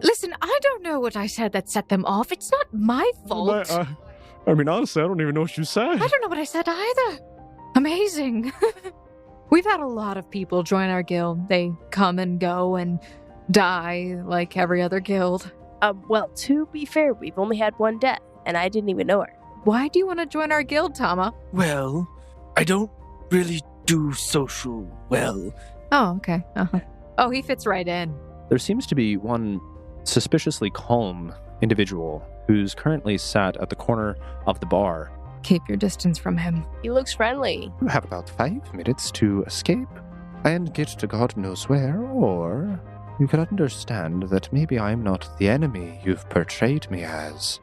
Listen, I don't know what I said that set them off. It's not my fault. I mean, honestly, I don't even know what you said. I don't know what I said either. Amazing. We've had a lot of people join our guild. They come and go and die like every other guild. Well, to be fair, we've only had one death, and I didn't even know her. Why do you want to join our guild, Tama? Well, I don't really do social well. Oh, okay. Uh-huh. Oh, he fits right in. There seems to be one suspiciously calm individual who's currently sat at the corner of the bar. Keep your distance from him. He looks friendly. You have about 5 minutes to escape and get to God knows where, or you can understand that maybe I'm not the enemy you've portrayed me as.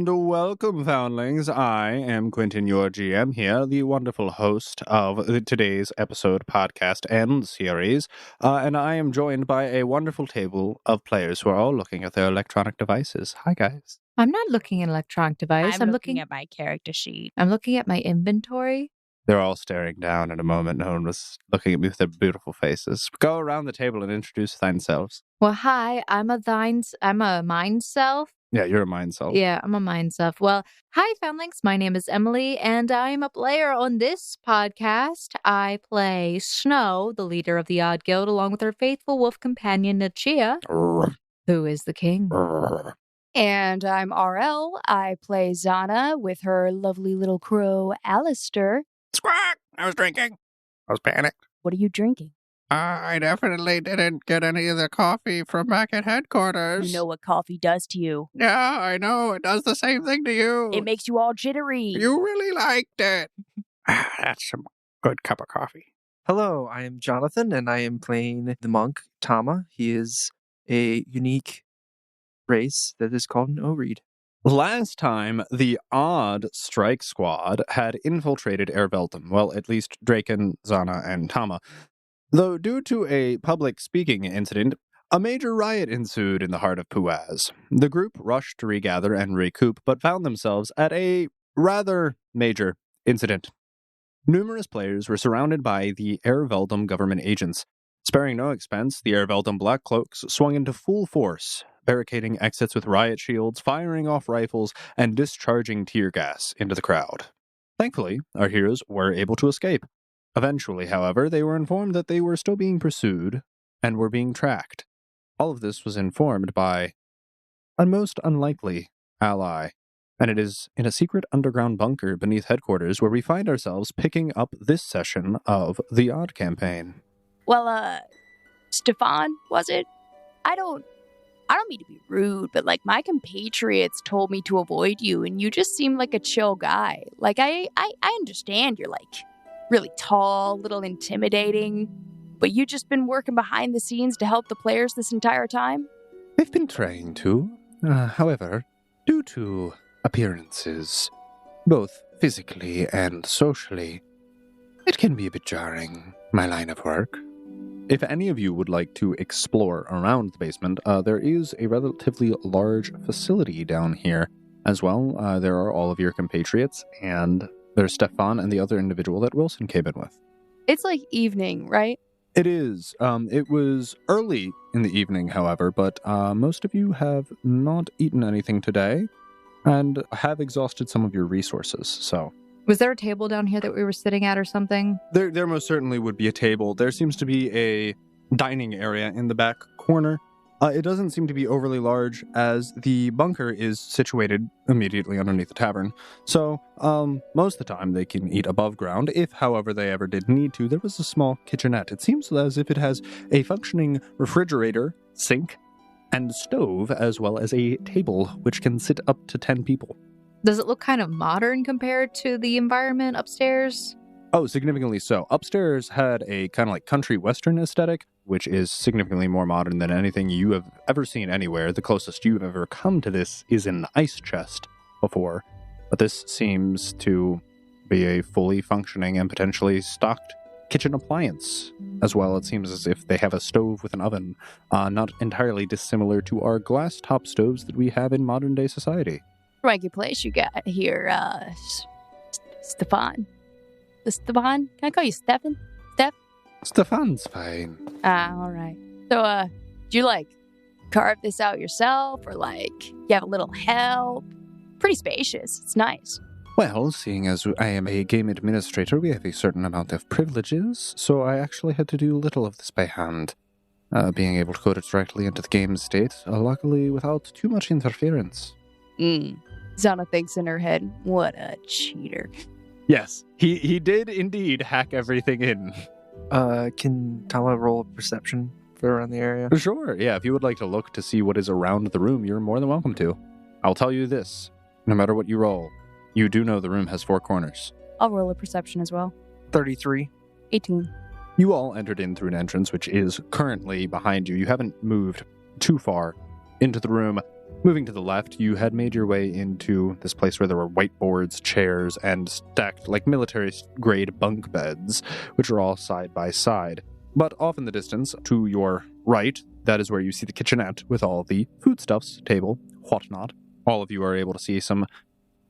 Welcome, Foundlings. I am Quentin, your GM here, the wonderful host of today's episode, podcast, and series, and I am joined by a wonderful table of players who are all looking at their electronic devices. Hi, guys. I'm not looking at an electronic device. I'm looking at my character sheet. I'm looking at my inventory. They're all staring down at a moment. No one was looking at me with their beautiful faces. Go around the table and introduce thyselves. Well, hi, I'm a mind self. Yeah, you're a mind self. Yeah, I'm a mind self. Well, hi, Foundlings. My name is Emily, and I'm a player on this podcast. I play Snow, the leader of the Odd Guild, along with her faithful wolf companion, Nachia, who is the king. And I'm RL. I play Zana with her lovely little crow, Alistair. Squawk! I was drinking. I was panicked. What are you drinking? I definitely didn't get any of the coffee from back at headquarters. You know what coffee does to you. Yeah, I know. It does the same thing to you. It makes you all jittery. You really liked it. That's some good cup of coffee. Hello, I am Jonathan, and I am playing the monk, Tama. He is a unique race that is called an O-Reed. Last time, the Odd Strike Squad had infiltrated Ervelton. Well, at least Draken, Zana, and Tama. Though due to a public speaking incident, a major riot ensued in the heart of Puaz. The group rushed to regather and recoup, but found themselves at a rather major incident. Numerous players were surrounded by the Erveldum government agents. Sparing no expense, the Erveldum Black Cloaks swung into full force, barricading exits with riot shields, firing off rifles, and discharging tear gas into the crowd. Thankfully, our heroes were able to escape. Eventually, however, they were informed that they were still being pursued and were being tracked. All of this was informed by a most unlikely ally, and it is in a secret underground bunker beneath headquarters where we find ourselves picking up this session of the Odd campaign. Well, Stephan, was it? I don't mean to be rude, but like my compatriots told me to avoid you, and you just seem like a chill guy. Like I understand you're like really tall, a little intimidating, but you just been working behind the scenes to help the players this entire time? They've been trying to. However, due to appearances, both physically and socially, it can be a bit jarring, my line of work. If any of you would like to explore around the basement, there is a relatively large facility down here as well. There are all of your compatriots, and there's Stephan and the other individual that Wilson came in with. It's like evening, right? It is. It was early in the evening, however, but most of you have not eaten anything today and have exhausted some of your resources, so... Was there a table down here that we were sitting at or something? There most certainly would be a table. There seems to be a dining area in the back corner, It doesn't seem to be overly large, as the bunker is situated immediately underneath the tavern. So, most of the time they can eat above ground. If, however, they ever did need to, there was a small kitchenette. It seems as if it has a functioning refrigerator, sink, and stove, as well as a table, which can sit up to 10 people. Does it look kind of modern compared to the environment upstairs? Oh, significantly so. Upstairs had a kind of like country western aesthetic, which is significantly more modern than anything you have ever seen anywhere. The closest you've ever come to this is an ice chest before, but this seems to be a fully functioning and potentially stocked kitchen appliance as well. It seems as if they have a stove with an oven, not entirely dissimilar to our glass top stoves that we have in modern day society. Ranky place you got here, Stephan. Stephan? Can I call you Stephan? Stephan's fine. All right. So, do you, carve this out yourself, or, you have a little help? Pretty spacious. It's nice. Well, seeing as I am a game administrator, we have a certain amount of privileges, so I actually had to do little of this by hand. Being able to code it directly into the game state, luckily without too much interference. Zana thinks in her head, what a cheater. Yes, he did indeed hack everything in. Can Tama roll a perception for around the area? Sure, yeah. If you would like to look to see what is around the room, you're more than welcome to. I'll tell you this, no matter what you roll, you do know the room has 4 corners. I'll roll a perception as well. 33. 18. You all entered in through an entrance, which is currently behind you. You haven't moved too far into the room. Moving to the left, you had made your way into this place where there were whiteboards, chairs, and stacked like military-grade bunk beds, which are all side by side. But off in the distance, to your right, that is where you see the kitchenette with all the foodstuffs, table, whatnot. All of you are able to see some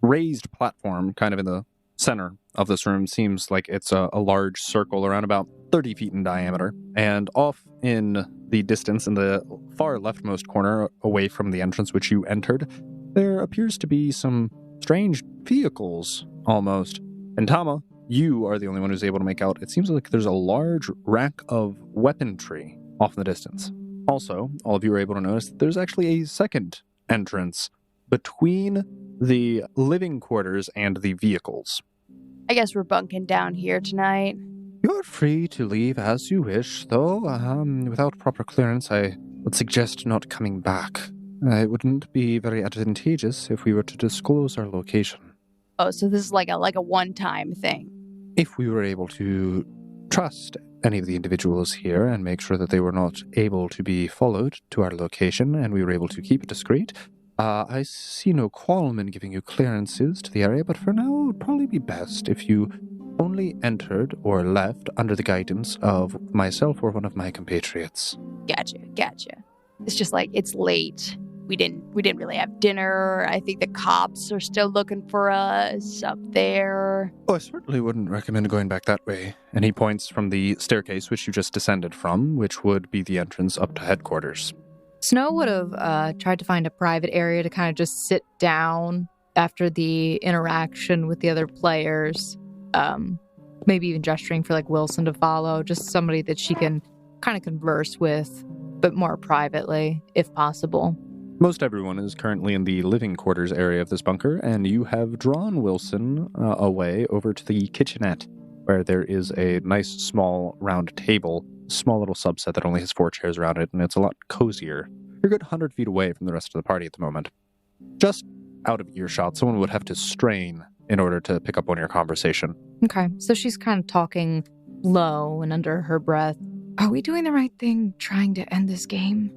raised platform kind of in the center of this room. Seems like it's a large circle around about 30 feet in diameter. And off in the distance, in the far leftmost corner, away from the entrance which you entered, there appears to be some strange vehicles, almost. And Tama, you are the only one who's able to make out, it seems like there's a large rack of weaponry off in the distance. Also, all of you are able to notice that there's actually a second entrance between the living quarters and the vehicles. I guess we're bunking down here tonight. You're free to leave as you wish, though, without proper clearance, I would suggest not coming back. It wouldn't be very advantageous if we were to disclose our location. Oh, so this is like a one-time thing. If we were able to trust any of the individuals here and make sure that they were not able to be followed to our location and we were able to keep it discreet, I see no qualm in giving you clearances to the area, but for now it would probably be best if you only entered or left under the guidance of myself or one of my compatriots. Gotcha. It's just it's late. We didn't really have dinner. I think the cops are still looking for us up there. Oh, I certainly wouldn't recommend going back that way. And he points from the staircase which you just descended from, which would be the entrance up to headquarters. Snow would have tried to find a private area to kind of just sit down after the interaction with the other players. Maybe even gesturing for Wilson to follow, just somebody that she can kind of converse with, but more privately, if possible. Most everyone is currently in the living quarters area of this bunker, and you have drawn Wilson away over to the kitchenette, where there is a nice small round table, small little subset that only has 4 chairs around it, and it's a lot cozier. You're a good 100 feet away from the rest of the party at the moment. Just out of earshot, someone would have to strain in order to pick up on your conversation. Okay, so she's kind of talking low and under her breath. Are we doing the right thing trying to end this game?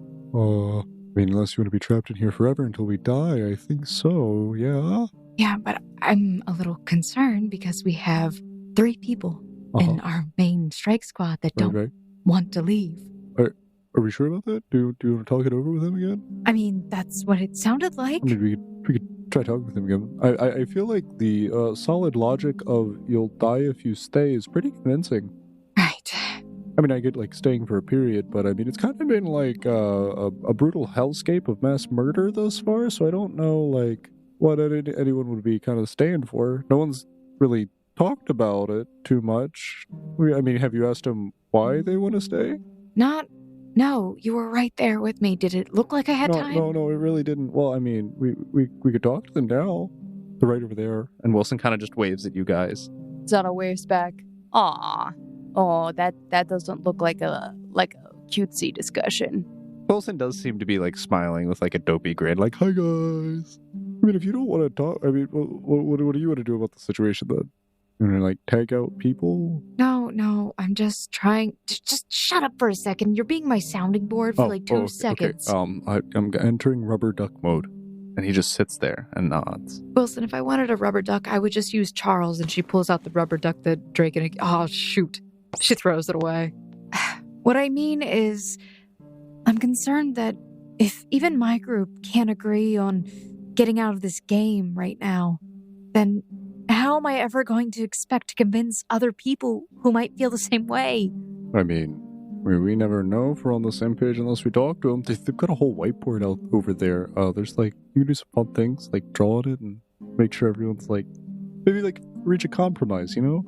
Unless you want to be trapped in here forever until we die, I think so, yeah? Yeah, but I'm a little concerned because we have 3 people in our main strike squad that don't want to leave. Are we sure about that? Do you want to talk it over with him again? I mean, that's what it sounded like. I mean, we could try talking with him again. I feel like the solid logic of you'll die if you stay is pretty convincing. Right. I mean, I get staying for a period, but I mean, it's kind of been a brutal hellscape of mass murder thus far, so I don't know what anyone would be kind of staying for. No one's really talked about it too much. I mean, have you asked them why they want to stay? Not No, you were right there with me. Did it look like I had time? No, it really didn't. Well, I mean, we could talk to them now. They're right over there. And Wilson kind of just waves at you guys. Zana waves back. Aw. Oh, that doesn't look like a cutesy discussion. Wilson does seem to be like smiling with like a dopey grin, like, "Hi guys." I mean, if you don't want to talk, I mean, what do you want to do about the situation then? You want to like tag out people? No, I'm just trying to just shut up for a second. You're being my sounding board for like 2 seconds. Okay. I'm entering rubber duck mode. And he just sits there and nods. Wilson, if I wanted a rubber duck, I would just use Charles, and she pulls out the rubber duck that Drake and... Oh, shoot. She throws it away. What I mean is, I'm concerned that if even my group can't agree on getting out of this game right now, then how am I ever going to expect to convince other people who might feel the same way? I mean, we never know if we're on the same page unless we talk to them. They've got a whole whiteboard out over there. There's like, you can do some fun things, like draw on it and make sure everyone's like, maybe like reach a compromise, you know?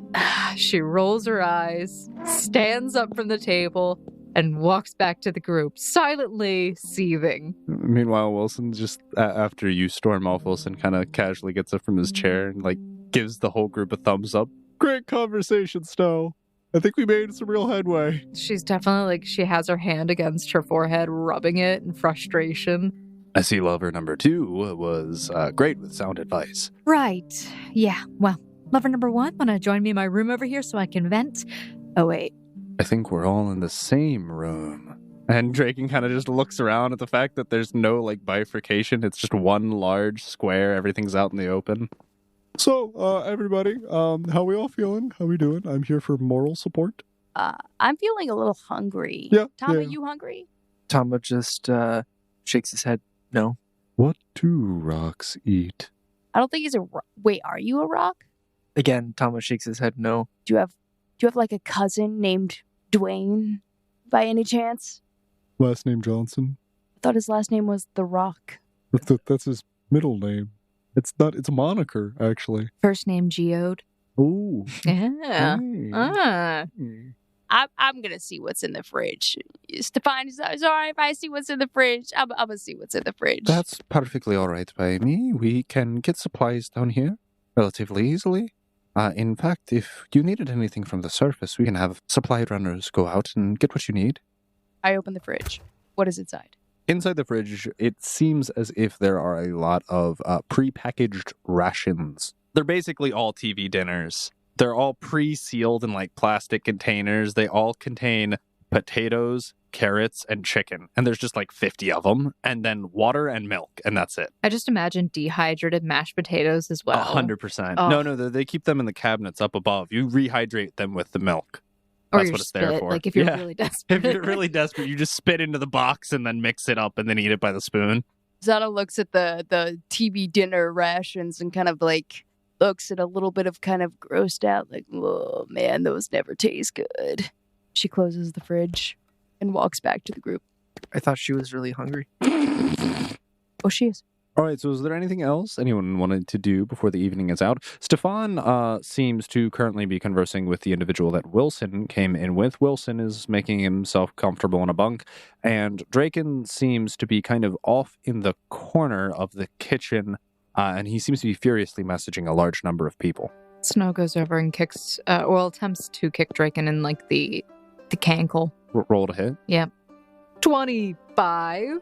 She rolls her eyes, stands up from the table, and walks back to the group, silently seething. Meanwhile, Wilson just, after you storm off, Wilson kind of casually gets up from his chair and like gives the whole group a thumbs up. Great conversation, Snow. I think we made some real headway. She's definitely like, she has her hand against her forehead, rubbing it in frustration. I see lover number 2 was great with sound advice. Right. Yeah. Well, lover number 1, want to join me in my room over here so I can vent? Oh, wait. I think we're all in the same room. And Draken kind of just looks around at the fact that there's no like bifurcation. It's just one large square. Everything's out in the open. So, everybody, how we all feeling? How we doing? I'm here for moral support. I'm feeling a little hungry. Yeah. Tom, yeah. are you hungry? Tama just shakes his head. No. What do rocks eat? I don't think he's a rock. Wait, are you a rock? Again, Tama shakes his head. No. Do you have like a cousin named Dwayne by any chance? Last name Johnson. I thought his last name was The Rock. That's his middle name. It's a moniker, actually. First name Geode. Ooh. Yeah. Hey. I'm gonna see what's in the fridge. Stephan, is it alright if I see what's in the fridge? I'm gonna see what's in the fridge. That's perfectly all right by me. We can get supplies down here relatively easily. In fact, if you needed anything from the surface, we can have supply runners go out and get what you need. I open the fridge. What is inside? Inside the fridge, it seems as if there are a lot of pre-packaged rations. They're basically all TV dinners. They're all pre-sealed in like plastic containers. They all contain potatoes, carrots, and chicken. And there's just like 50 of them. And then water and milk. And that's it. I just imagine dehydrated mashed potatoes as well. 100%. Oh. No, they keep them in the cabinets up above. You rehydrate them with the milk. Or That's your what it's spit, there for. like if you're Yeah. really desperate. If you're really desperate, you just spit into the box and then mix it up and then eat it by the spoon. Zana looks at the TV dinner rations and kind of like looks at a little bit of kind of grossed out, like, oh man, those never taste good. She closes the fridge and walks back to the group. I thought she was really hungry. Oh, she is. All right, so is there anything else anyone wanted to do before the evening is out? Stephan seems to currently be conversing with the individual that Wilson came in with. Wilson is making himself comfortable in a bunk, and Draken seems to be kind of off in the corner of the kitchen, and he seems to be furiously messaging a large number of people. Snow goes over and kicks, attempts to kick Draken in like the cankle. Roll to hit. Yep. 25.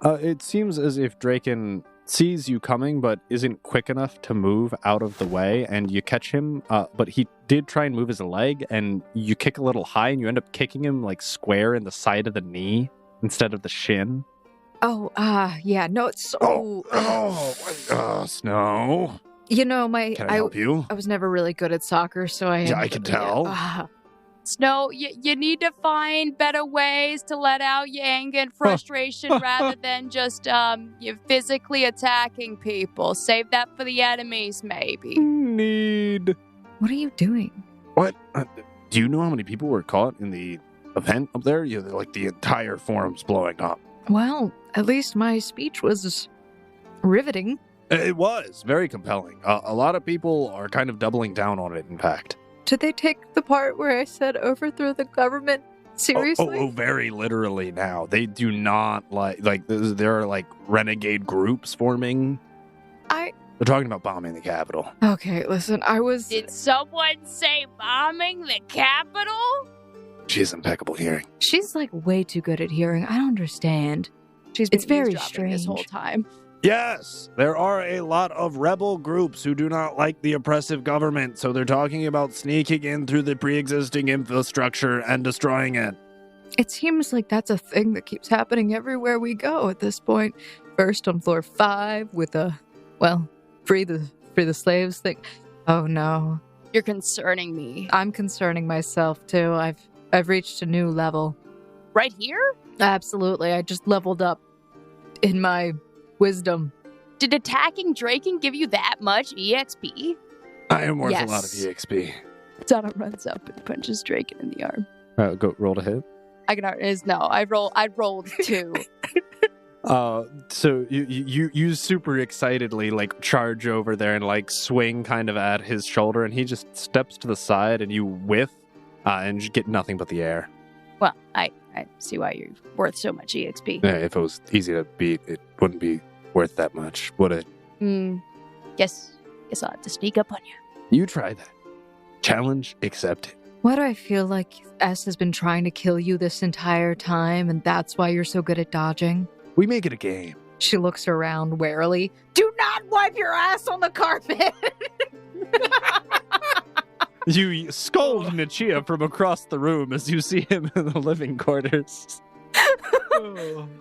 It seems as if Draken sees you coming, but isn't quick enough to move out of the way, and you catch him, but he did try and move his leg, and you kick a little high, and you end up kicking him like square in the side of the knee instead of the shin. Oh, yeah, no, it's so... Snow. You know, Can I help you? I was never really good at soccer, so I... Yeah, I can tell. Snow, you need to find better ways to let out your anger and frustration rather than just you physically attacking people. Save that for the enemies, maybe. Need. What are you doing? What? Do you know how many people were caught in the event up there? Like the entire forum's blowing up. Well, at least my speech was riveting. It was very compelling. A lot of people are kind of doubling down on it, in fact. Did they take the part where I said overthrow the government Seriously? Oh, very literally now. They do not like there are like renegade groups forming. They're talking about bombing the Capitol. Okay, listen, Did someone say bombing the Capitol? She has impeccable hearing. She's like way too good at hearing. I don't understand. She's been It's very eavesdropping this whole strange. time. Yes, there are a lot of rebel groups who do not like the oppressive government, so they're talking about sneaking in through the pre-existing infrastructure and destroying it. It seems like that's a thing that keeps happening everywhere we go at this point. First on floor 5 with free the slaves thing. Oh no. You're concerning me. I'm concerning myself too. I've reached a new level. Right here? Absolutely. I just leveled up in my wisdom. Did attacking Draken give you that much EXP? I am worth a lot of Yes. EXP. Donna runs up and punches Draken in the arm. Go roll to hit. I rolled 2. So you super excitedly like charge over there and like swing kind of at his shoulder, and he just steps to the side, and you whiff, and you get nothing but the air. Well, I see why you're worth so much EXP. Yeah, if it was easy to beat, it wouldn't be worth that much, would it? Guess I'll have to sneak up on you. You try that. Challenge accepted. Why do I feel like S has been trying to kill you this entire time, and that's why you're so good at dodging? We make it a game. She looks around warily. Do not wipe your ass on the carpet! You scold Nichia from across the room as you see him in the living quarters.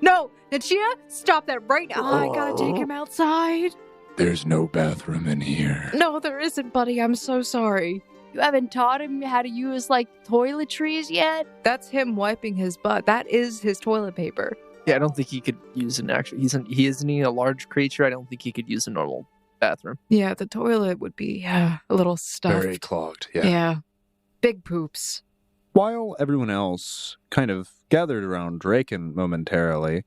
No, Nichia, stop that right now. I gotta take him outside. There's no bathroom in here. No, there isn't, buddy. I'm so sorry. You haven't taught him how to use, toiletries yet? That's him wiping his butt. That is his toilet paper. Yeah, I don't think he could use an actual. He isn't a large creature. I don't think he could use a normal bathroom. Yeah, the toilet would be a little stuffed. Very clogged, yeah. Yeah. Big poops. While everyone else kind of gathered around Draken momentarily,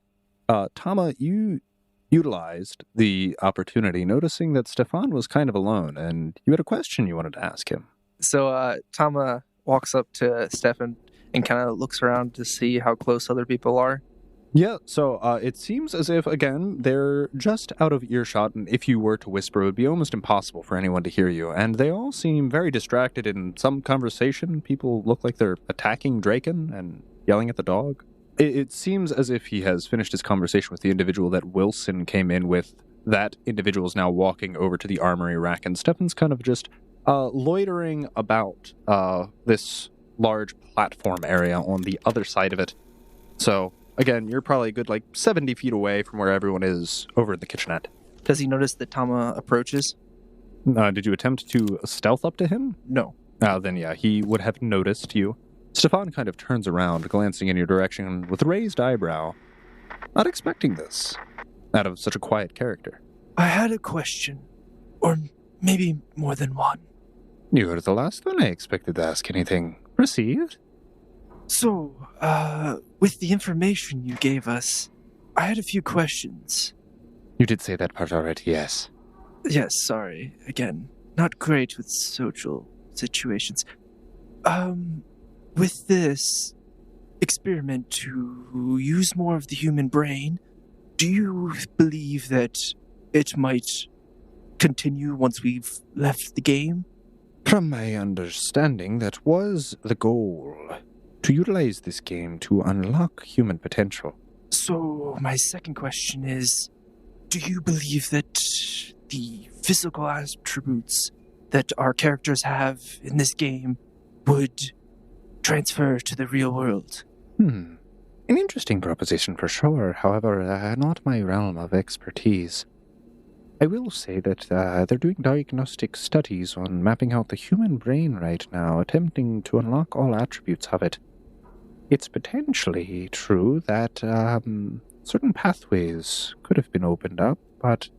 Tama, you utilized the opportunity, noticing that Stephan was kind of alone, and you had a question you wanted to ask him. So Tama walks up to Stephan and kind of looks around to see how close other people are. Yeah, so it seems as if, again, they're just out of earshot, and if you were to whisper, it would be almost impossible for anyone to hear you. And they all seem very distracted in some conversation. People look like they're attacking Draken and yelling at the dog. It seems as if he has finished his conversation with the individual that Wilson came in with. That individual is now walking over to the armory rack, and Stephan's kind of just loitering about this large platform area on the other side of it. So, again, you're probably a good 70 feet away from where everyone is over in the kitchenette. Does he notice that Tama approaches? Did you attempt to stealth up to him? No. Then yeah, he would have noticed you. Stephan kind of turns around, glancing in your direction with a raised eyebrow. Not expecting this out of such a quiet character. I had a question, or maybe more than one. You were the last one I expected to ask anything. Proceed. So, with the information you gave us, I had a few questions. You did say that part already, yes. Yes, sorry. Again, not great with social situations. With this experiment to use more of the human brain, do you believe that it might continue once we've left the game? From my understanding, that was the goal. To utilize this game to unlock human potential. So, my second question is, do you believe that the physical attributes that our characters have in this game would transfer to the real world? An interesting proposition for sure, however, not my realm of expertise. I will say that they're doing diagnostic studies on mapping out the human brain right now, attempting to unlock all attributes of it. It's potentially true that certain pathways could have been opened up, but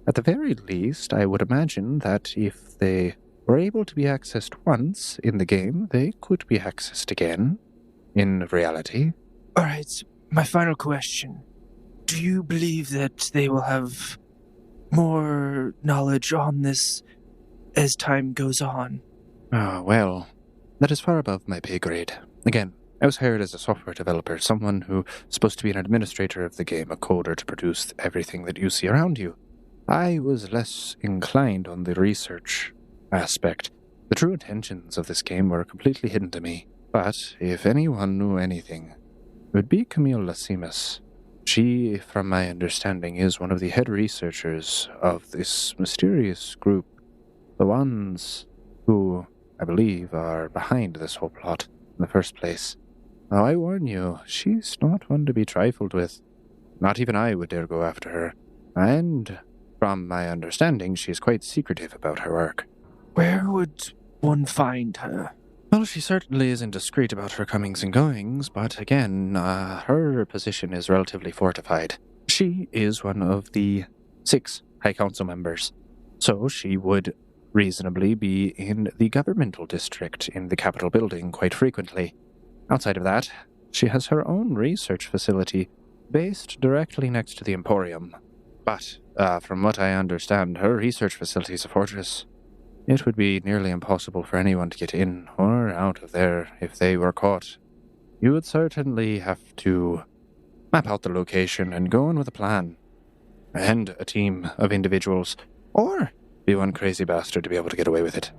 at the very least, I would imagine that if they were able to be accessed once in the game, they could be accessed again in reality. Alright, my final question. Do you believe that they will have more knowledge on this as time goes on? Well, that is far above my pay grade. Again, I was hired as a software developer, someone who's supposed to be an administrator of the game, a coder to produce everything that you see around you. I was less inclined on the research aspect. The true intentions of this game were completely hidden to me. But if anyone knew anything, it would be Camille Lasimus. She, from my understanding, is one of the head researchers of this mysterious group, the ones who, I believe, are behind this whole plot in the first place. Now, I warn you, she's not one to be trifled with. Not even I would dare go after her. And, from my understanding, she is quite secretive about her work. Where would one find her? Well, she certainly isn't discreet about her comings and goings, but again, her position is relatively fortified. She is one of the 6 High Council members, so she would reasonably be in the governmental district in the Capitol building quite frequently. Outside of that, she has her own research facility based directly next to the Emporium. But, from what I understand, her research facility is a fortress. It would be nearly impossible for anyone to get in or out of there if they were caught. You would certainly have to map out the location and go in with a plan. And a team of individuals. Or be one crazy bastard to be able to get away with it.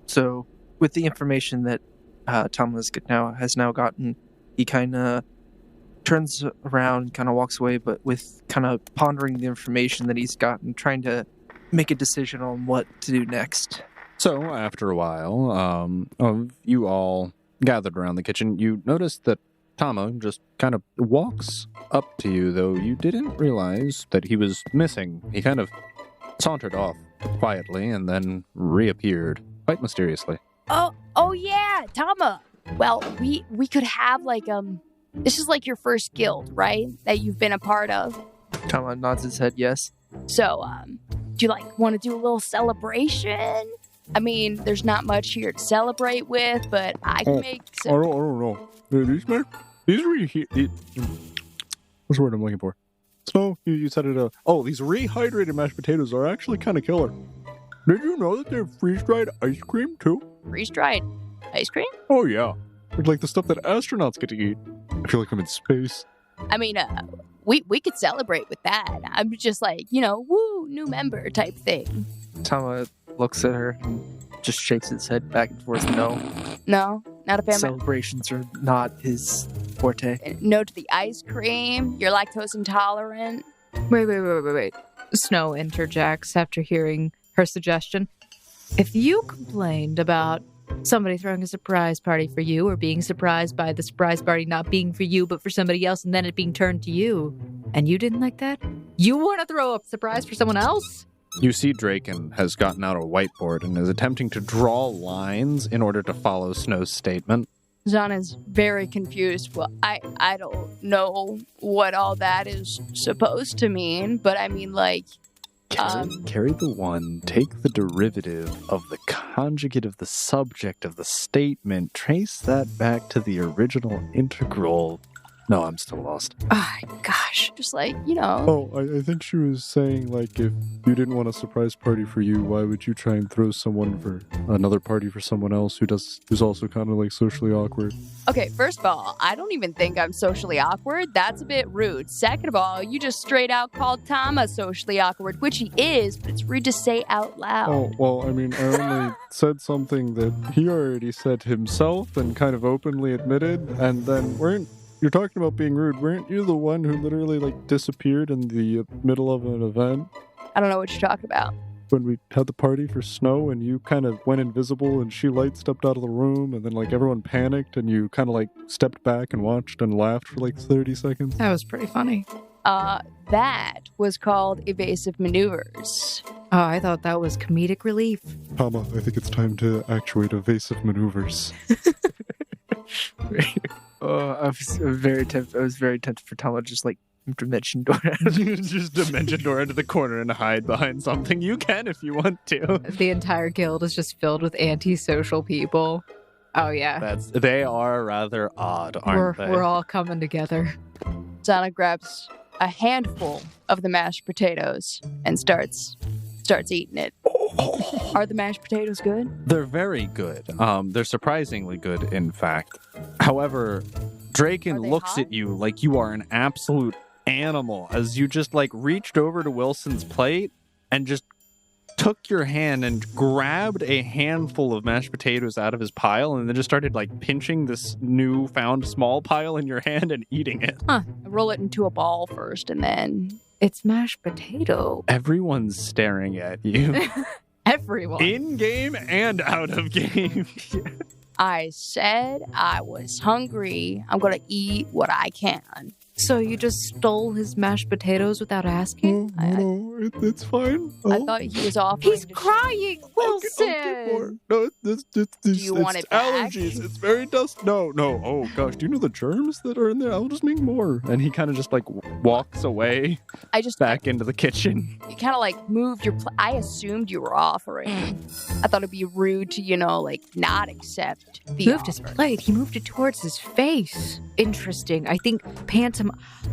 So, with the information that Thomas has now gotten, he kind of turns around, kind of walks away, but with kind of pondering the information that he's gotten, trying to make a decision on what to do next. So, after a while, of you all gathered around the kitchen, you notice that Tama just kind of walks up to you, though you didn't realize that he was missing. He kind of sauntered off quietly and then reappeared quite mysteriously. Oh yeah, Tama. Well, we could have this is like your first guild, right? That you've been a part of. Tama nods his head yes. So, do you want to do a little celebration? I mean, there's not much here to celebrate with, but I can make some... I don't know. These what's the word I'm looking for? So, you said it, these rehydrated mashed potatoes are actually kind of killer. Did you know that they're freeze-dried ice cream, too? Freeze-dried ice cream? Oh, yeah. It's like the stuff that astronauts get to eat. I feel like I'm in space. I mean, we could celebrate with that. I'm just woo, new member type thing. Tama looks at her and just shakes his head back and forth. No, not a fan. Celebrations are not his forte. No to the ice cream. You're lactose intolerant. Wait. Snow interjects after hearing her suggestion. If you complained about somebody throwing a surprise party for you or being surprised by the surprise party not being for you but for somebody else and then it being turned to you, and you didn't like that, you want to throw a surprise for someone else? You see Draken has gotten out a whiteboard and is attempting to draw lines in order to follow Snow's statement. Zana's very confused. Well, I don't know what all that is supposed to mean, but I mean, Carry the one, take the derivative of the conjugate of the subject of the statement, trace that back to the original integral. No, I'm still lost. Oh, gosh. Just Oh, I think she was saying, if you didn't want a surprise party for you, why would you try and throw someone for another party for someone else who's also kind of, socially awkward? Okay, first of all, I don't even think I'm socially awkward. That's a bit rude. Second of all, you just straight out called Tama socially awkward, which he is, but it's rude to say out loud. Oh, well, I mean, I only said something that he already said himself and kind of openly admitted, and then you're talking about being rude. Weren't you the one who literally, disappeared in the middle of an event? I don't know what you're talking about. When we had the party for Snow and you kind of went invisible and she stepped out of the room and then, everyone panicked and you kind of, stepped back and watched and laughed for, 30 seconds? That was pretty funny. That was called evasive maneuvers. Oh, I thought that was comedic relief. Tama, I think it's time to actuate evasive maneuvers. I was very tempted for Tama to just dimension door. Just dimension door into the corner and hide behind something. You can if you want to. The entire guild is just filled with antisocial people. Oh yeah, they are rather odd, aren't they? We're all coming together. Zana grabs a handful of the mashed potatoes and starts eating it. Oh, Are the mashed potatoes good? They're very good. They're surprisingly good, in fact. However, Draken Are they looks hot? at you like you are an absolute animal as you just like reached over to Wilson's plate and just took your hand and grabbed a handful of mashed potatoes out of his pile and then just started like pinching this newfound small pile in your hand and eating it. I roll it into a ball first and then... It's mashed potato. Everyone's staring at you. Everyone. In game and out of game. I said I was hungry. I'm gonna eat what I can. So you just stole his mashed potatoes without asking? No, it's fine. I thought he was offering He's to crying, Wilson! No, do you want it back? allergies. It's very dust. No. Oh gosh, do you know the germs that are in there? I'll just make more. And he kind of just like walks away I just back into the kitchen. you kind of like moved your I assumed you were offering. I thought it'd be rude to, like not accept the Moved his offer. plate. He moved it towards his face. Interesting. I think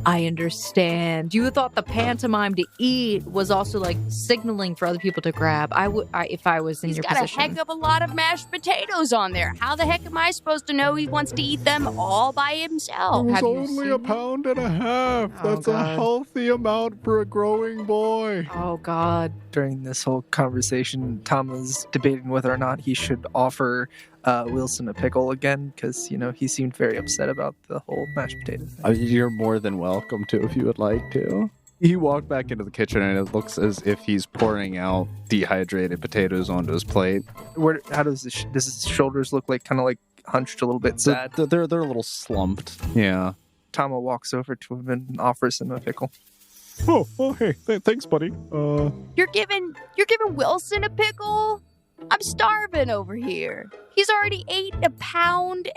I understand. You thought the pantomime to eat was also like signaling for other people to grab. If I was in He's your got position. a heck of a lot of mashed potatoes on there. How the heck am I supposed to know he wants to eat them all by himself? Have you seen it? pound and a half. Oh, That's a God. healthy amount for a growing boy. Oh God. During this whole conversation, Tama's debating whether or not he should offer Wilson a pickle again, because, he seemed very upset about the whole mashed potato thing. You're more than welcome to if you would like to. He walked back into the kitchen and it looks as if he's pouring out dehydrated potatoes onto his plate. How does his shoulders look like, kind of like hunched a little bit sad? They're a little slumped. Yeah. Tama walks over to him and offers him a pickle. Oh, hey, thanks, buddy. You're giving Wilson a pickle? I'm starving over here. He's already ate 1.5 pounds.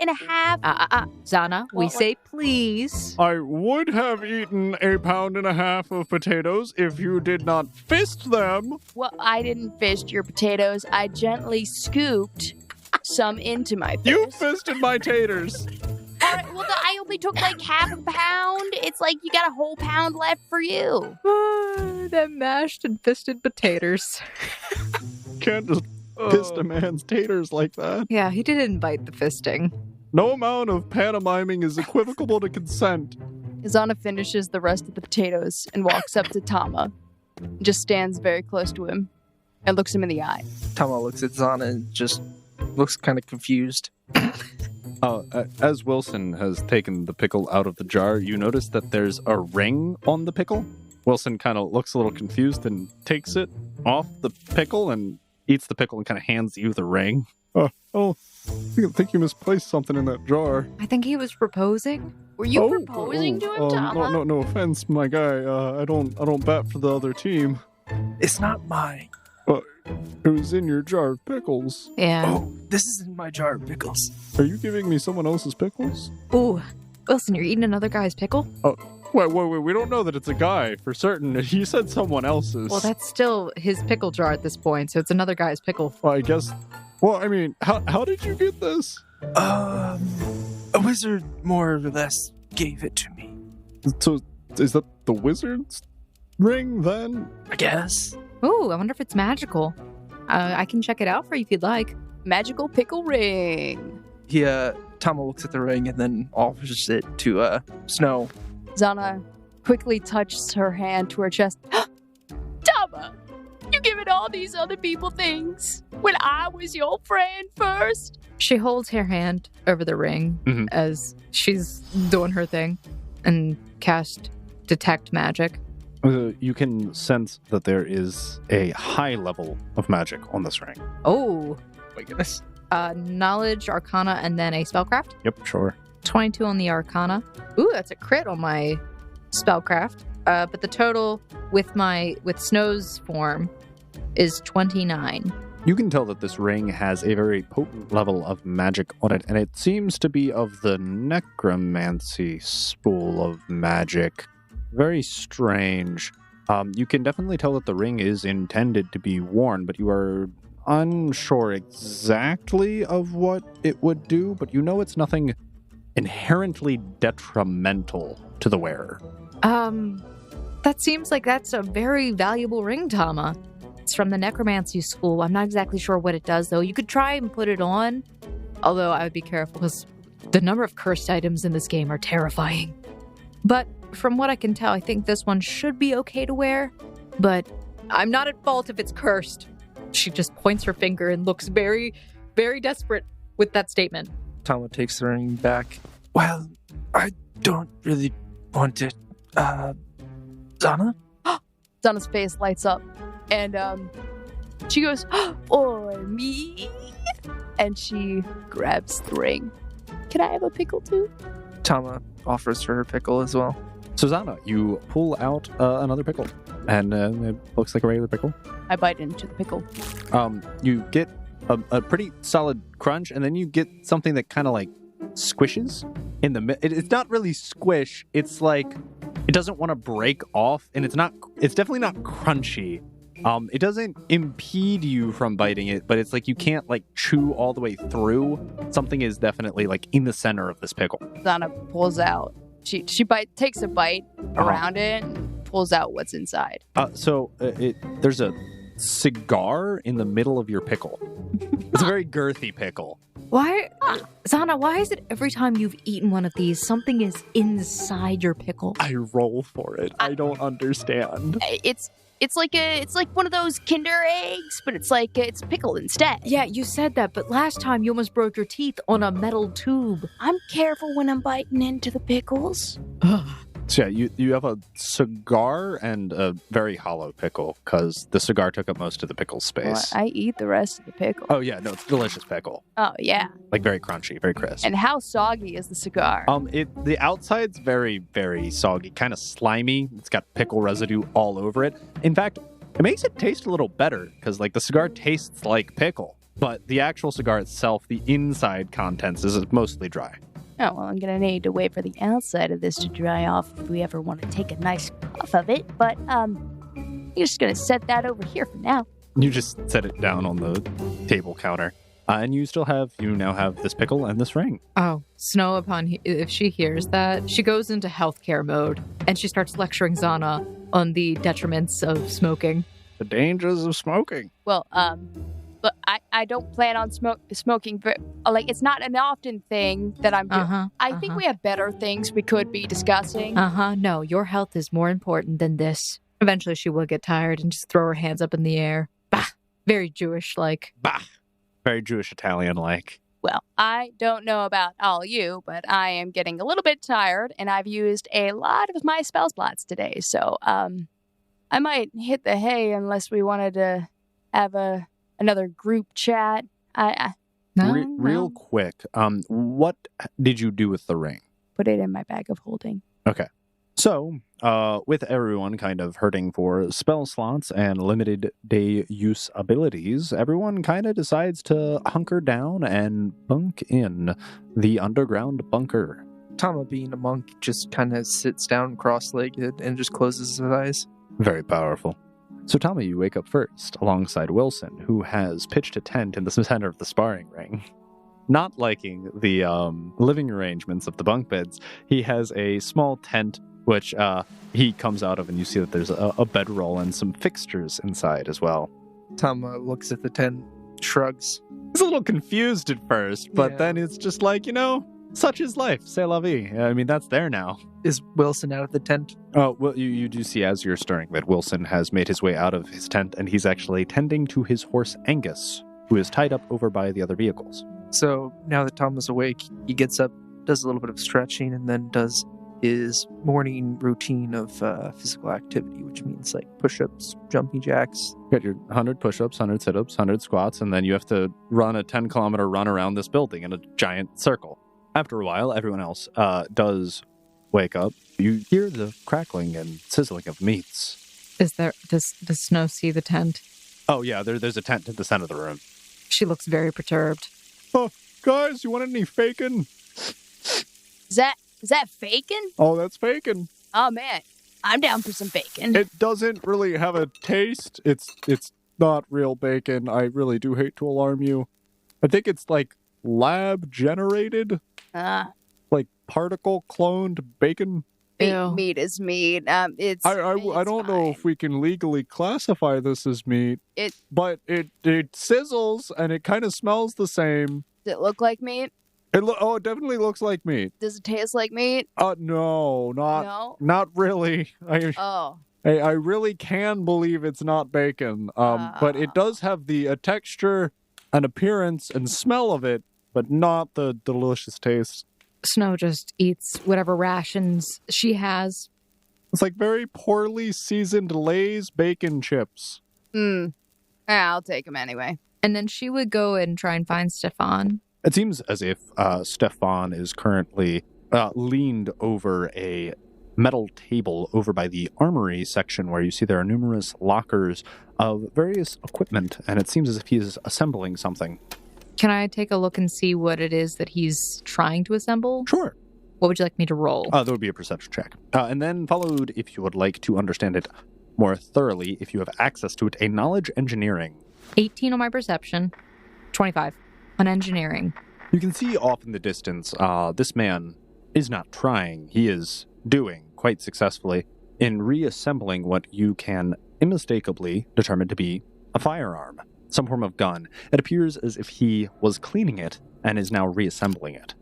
Zana, we What? say please. I would have eaten 1.5 pounds of potatoes if you did not fist them. Well, I didn't fist your potatoes. I gently scooped some into my fist. You fisted my taters. All right, well, I only took like 0.5 pound. It's like you got a whole pound left for you. That mashed and fisted potatoes. Can't just fist a man's taters like that. Yeah, he did invite the fisting. No amount of pantomiming is equivocal to consent. Zana finishes the rest of the potatoes and walks up to Tama. Just stands very close to him and looks him in the eye. Tama looks at Zana and just looks kind of confused. As Wilson has taken the pickle out of the jar, you notice that there's a ring on the pickle. Wilson kind of looks a little confused and takes it off the pickle and eats the pickle and kind of hands you the ring. I think you misplaced something in that jar. I think he was proposing. Were you proposing to him, Tama? No offense, my guy. I don't bat for the other team. It's not mine. It was in your jar of pickles. Yeah. Oh, this is in my jar of pickles. Are you giving me someone else's pickles? Ooh, Wilson, you're eating another guy's pickle? Wait, we don't know that it's a guy for certain. You said someone else's. Well, that's still his pickle jar at this point, so it's another guy's pickle. Well, I guess... Well, I mean, how did you get this? A wizard more or less gave it to me. So, is that the wizard's ring, then? I guess. Ooh, I wonder if it's magical. I can check it out for you if you'd like. Magical pickle ring. Tama looks at the ring and then offers it to Snow. Zana quickly touches her hand to her chest. Tama, you giving all these other people things when I was your friend first? She holds her hand over the ring Mhm. as she's doing her thing and cast Detect Magic. You can sense that there is a high level of magic on this ring. Oh, My goodness. Knowledge, Arcana, and then a Spellcraft. Yep, sure. 22 on the Arcana. Ooh, that's a crit on my Spellcraft. But the total with Snow's form is 29. You can tell that this ring has a very potent level of magic on it, and it seems to be of the necromancy spool of magic. Very strange. You can definitely tell that the ring is intended to be worn, but you are unsure exactly of what it would do, but you know it's nothing inherently detrimental to the wearer. That seems like that's a very valuable ring, Tama. It's from the necromancy school. I'm not exactly sure what it does, though. You could try and put it on, although I would be careful because the number of cursed items in this game are terrifying. But from what I can tell, I think this one should be okay to wear, but I'm not at fault if it's cursed. She just points her finger and looks very, very desperate with that statement. Tama takes the ring back. Well, I don't really want it. Zana? Zana's face lights up, and she goes, "For me?" And she grabs the ring. Can I have a pickle too? Tama offers her a pickle as well. Susanna, you pull out another pickle, and it looks like a regular pickle. I bite into the pickle. You get a pretty solid crunch, and then you get something that kind of like squishes in the it's not really squish. It's like it doesn't want to break off, and it's definitely not crunchy. It doesn't impede you from biting it, but it's like you can't like chew all the way through. Something is definitely like in the center of this pickle. Zana pulls out. She takes a bite around it and pulls out what's inside. There's a cigar in the middle of your pickle. It's a very girthy pickle. Why, Zana, why is it every time you've eaten one of these, something is inside your pickle? I roll for it. I don't understand. It's like one of those Kinder eggs, but it's pickle instead. Yeah, you said that, but last time you almost broke your teeth on a metal tube. I'm careful when I'm biting into the pickles. So yeah, you have a cigar and a very hollow pickle because the cigar took up most of the pickle space. Well, I eat the rest of the pickle. Oh yeah, no, it's a delicious pickle. Oh yeah. Like very crunchy, very crisp. And how soggy is the cigar? The outside's very, very soggy, kind of slimy. It's got pickle residue all over it. In fact, it makes it taste a little better because like the cigar tastes like pickle, but the actual cigar itself, the inside contents is mostly dry. Oh, well, I'm going to need to wait for the outside of this to dry off if we ever want to take a nice puff of it. But, you're just going to set that over here for now. You just set it down on the table counter. And you now have this pickle and this ring. Oh, Snow, if she hears that, she goes into healthcare mode and she starts lecturing Zana on the detriments of smoking. The dangers of smoking. Well, but I don't plan on smoking. Like, it's not an often thing that I'm doing. I think we have better things we could be discussing. No, your health is more important than this. Eventually she will get tired and just throw her hands up in the air. Bah! Very Jewish-like. Bah! Very Jewish Italian-like. Well, I don't know about all you, but I am getting a little bit tired, and I've used a lot of my spell slots today. So, I might hit the hay unless we wanted to have another group chat. Real quick, what did you do with the ring? Put it in my bag of holding. Okay. So, with everyone kind of hurting for spell slots and limited day use abilities, everyone kind of decides to hunker down and bunk in the underground bunker. Tama, being a monk, just kind of sits down cross-legged and just closes his eyes. Very powerful. So, Tommy, you wake up first, alongside Wilson, who has pitched a tent in the center of the sparring ring. Not liking the living arrangements of the bunk beds, he has a small tent, which he comes out of, and you see that there's a bedroll and some fixtures inside as well. Tama looks at the tent, shrugs. He's a little confused at first, but then it's just like, such is life. C'est la vie. I mean, that's there now. Is Wilson out of the tent? Oh, well, you do see as you're stirring that Wilson has made his way out of his tent, and he's actually tending to his horse Angus, who is tied up over by the other vehicles. So now that Tom is awake, he gets up, does a little bit of stretching, and then does his morning routine of physical activity, which means like push-ups, jumping jacks. You got your 100 push-ups, 100 sit-ups, 100 squats, and then you have to run a 10-kilometer run around this building in a giant circle. After a while, everyone else does wake up. You hear the crackling and sizzling of meats. Does Snow see the tent? Oh yeah, there's a tent in the center of the room. She looks very perturbed. Oh, guys, you want any bacon? Is that bacon? Oh, that's bacon. Oh man, I'm down for some bacon. It doesn't really have a taste. It's not real bacon. I really do hate to alarm you. I think it's like lab generated. Like particle cloned bacon. Ew. Meat is meat. It's. I it's don't know if fine. we can legally classify this as meat, but it sizzles and it kind of smells the same. Does it look like meat? It definitely looks like meat. Does it taste like meat? No, No. not really. Oh. I really can believe it's not bacon. But it does have the texture and appearance and smell of it, but not the delicious taste. Snow just eats whatever rations she has. It's like very poorly seasoned Lay's bacon chips. Yeah, I'll take them anyway. And then she would go and try and find Stephan. It seems as if Stephan is currently leaned over a metal table over by the armory section where you see there are numerous lockers of various equipment, and it seems as if he is assembling something. Can I take a look and see what it is that he's trying to assemble? Sure. What would you like me to roll? There would be a perception check. And then followed, if you would like to understand it more thoroughly, if you have access to it, a knowledge engineering. 18 on my perception, 25 on engineering. You can see off in the distance, this man is not trying. He is doing quite successfully in reassembling what you can unmistakably determine to be a firearm, some form of gun. It appears as if he was cleaning it and is now reassembling it.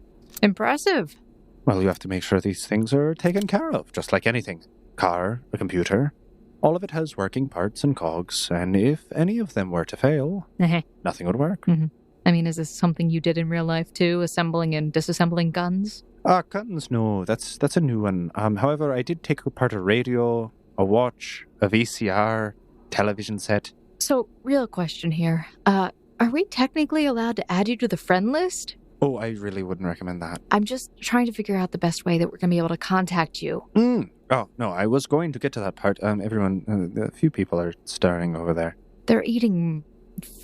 Impressive. Well, you have to make sure these things are taken care of, just like anything. Car, a computer, all of it has working parts and cogs, and if any of them were to fail, nothing would work. I mean, is this something you did in real life too, assembling and disassembling guns? Guns, no, that's a new one. However, I did take apart a radio, a watch, a VCR, television set. So, real question here. Are we technically allowed to add you to the friend list? Oh, I really wouldn't recommend that. I'm just trying to figure out the best way that we're going to be able to contact you. Oh, no, I was going to get to that part. Everyone, a few people are stirring over there. They're eating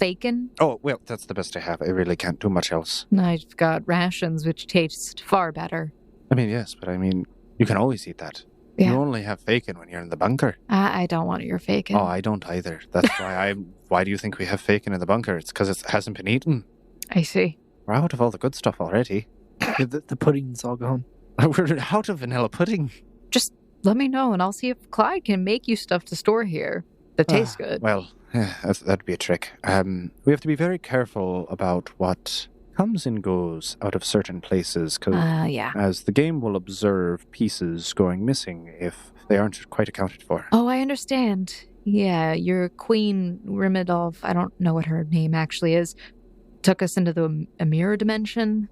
bacon? Oh, well, that's the best I have. I really can't do much else. I've got rations, which taste far better. I mean, yes, but I mean, you can always eat that. Yeah. You only have bacon bacon when you're in the bunker. I don't want your bacon. Oh, I don't either. That's why Why do you think we have bacon in the bunker? It's because it hasn't been eaten. I see. We're out of all the good stuff already. The pudding's all gone. We're out of vanilla pudding. Just let me know, and I'll see if Clyde can make you stuff to store here that tastes good. Well, that'd be a trick. We have to be very careful about what comes and goes out of certain places, yeah. as the game will observe pieces going missing if they aren't quite accounted for. Oh, I understand. Yeah, your Queen Rimidolf, I don't know what her name actually is, took us into a mirror dimension.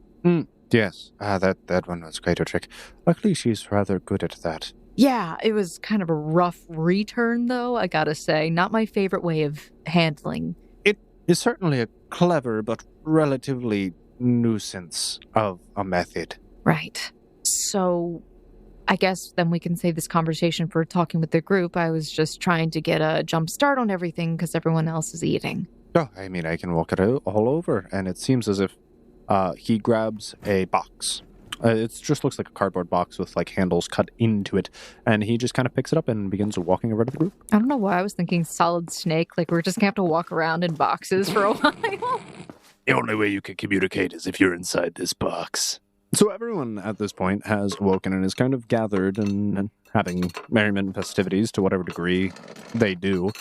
Yes, that one was quite a trick. Luckily, she's rather good at that. Yeah, it was kind of a rough return, though, I gotta say. Not my favorite way of handling. It is certainly a clever but relatively nuisance of a method. Right. So, I guess then we can save this conversation for talking with the group. I was just trying to get a jump start on everything because everyone else is eating. Oh, I mean, I can walk it out all over, and it seems as if he grabs a box. It just looks like a cardboard box with like handles cut into it, and he just kind of picks it up and begins walking over to the group. I don't know why I was thinking solid snake, like we're just gonna have to walk around in boxes for a while. The only way you can communicate is if you're inside this box. So everyone at this point has awoken and is kind of gathered and having merriment and festivities to whatever degree they do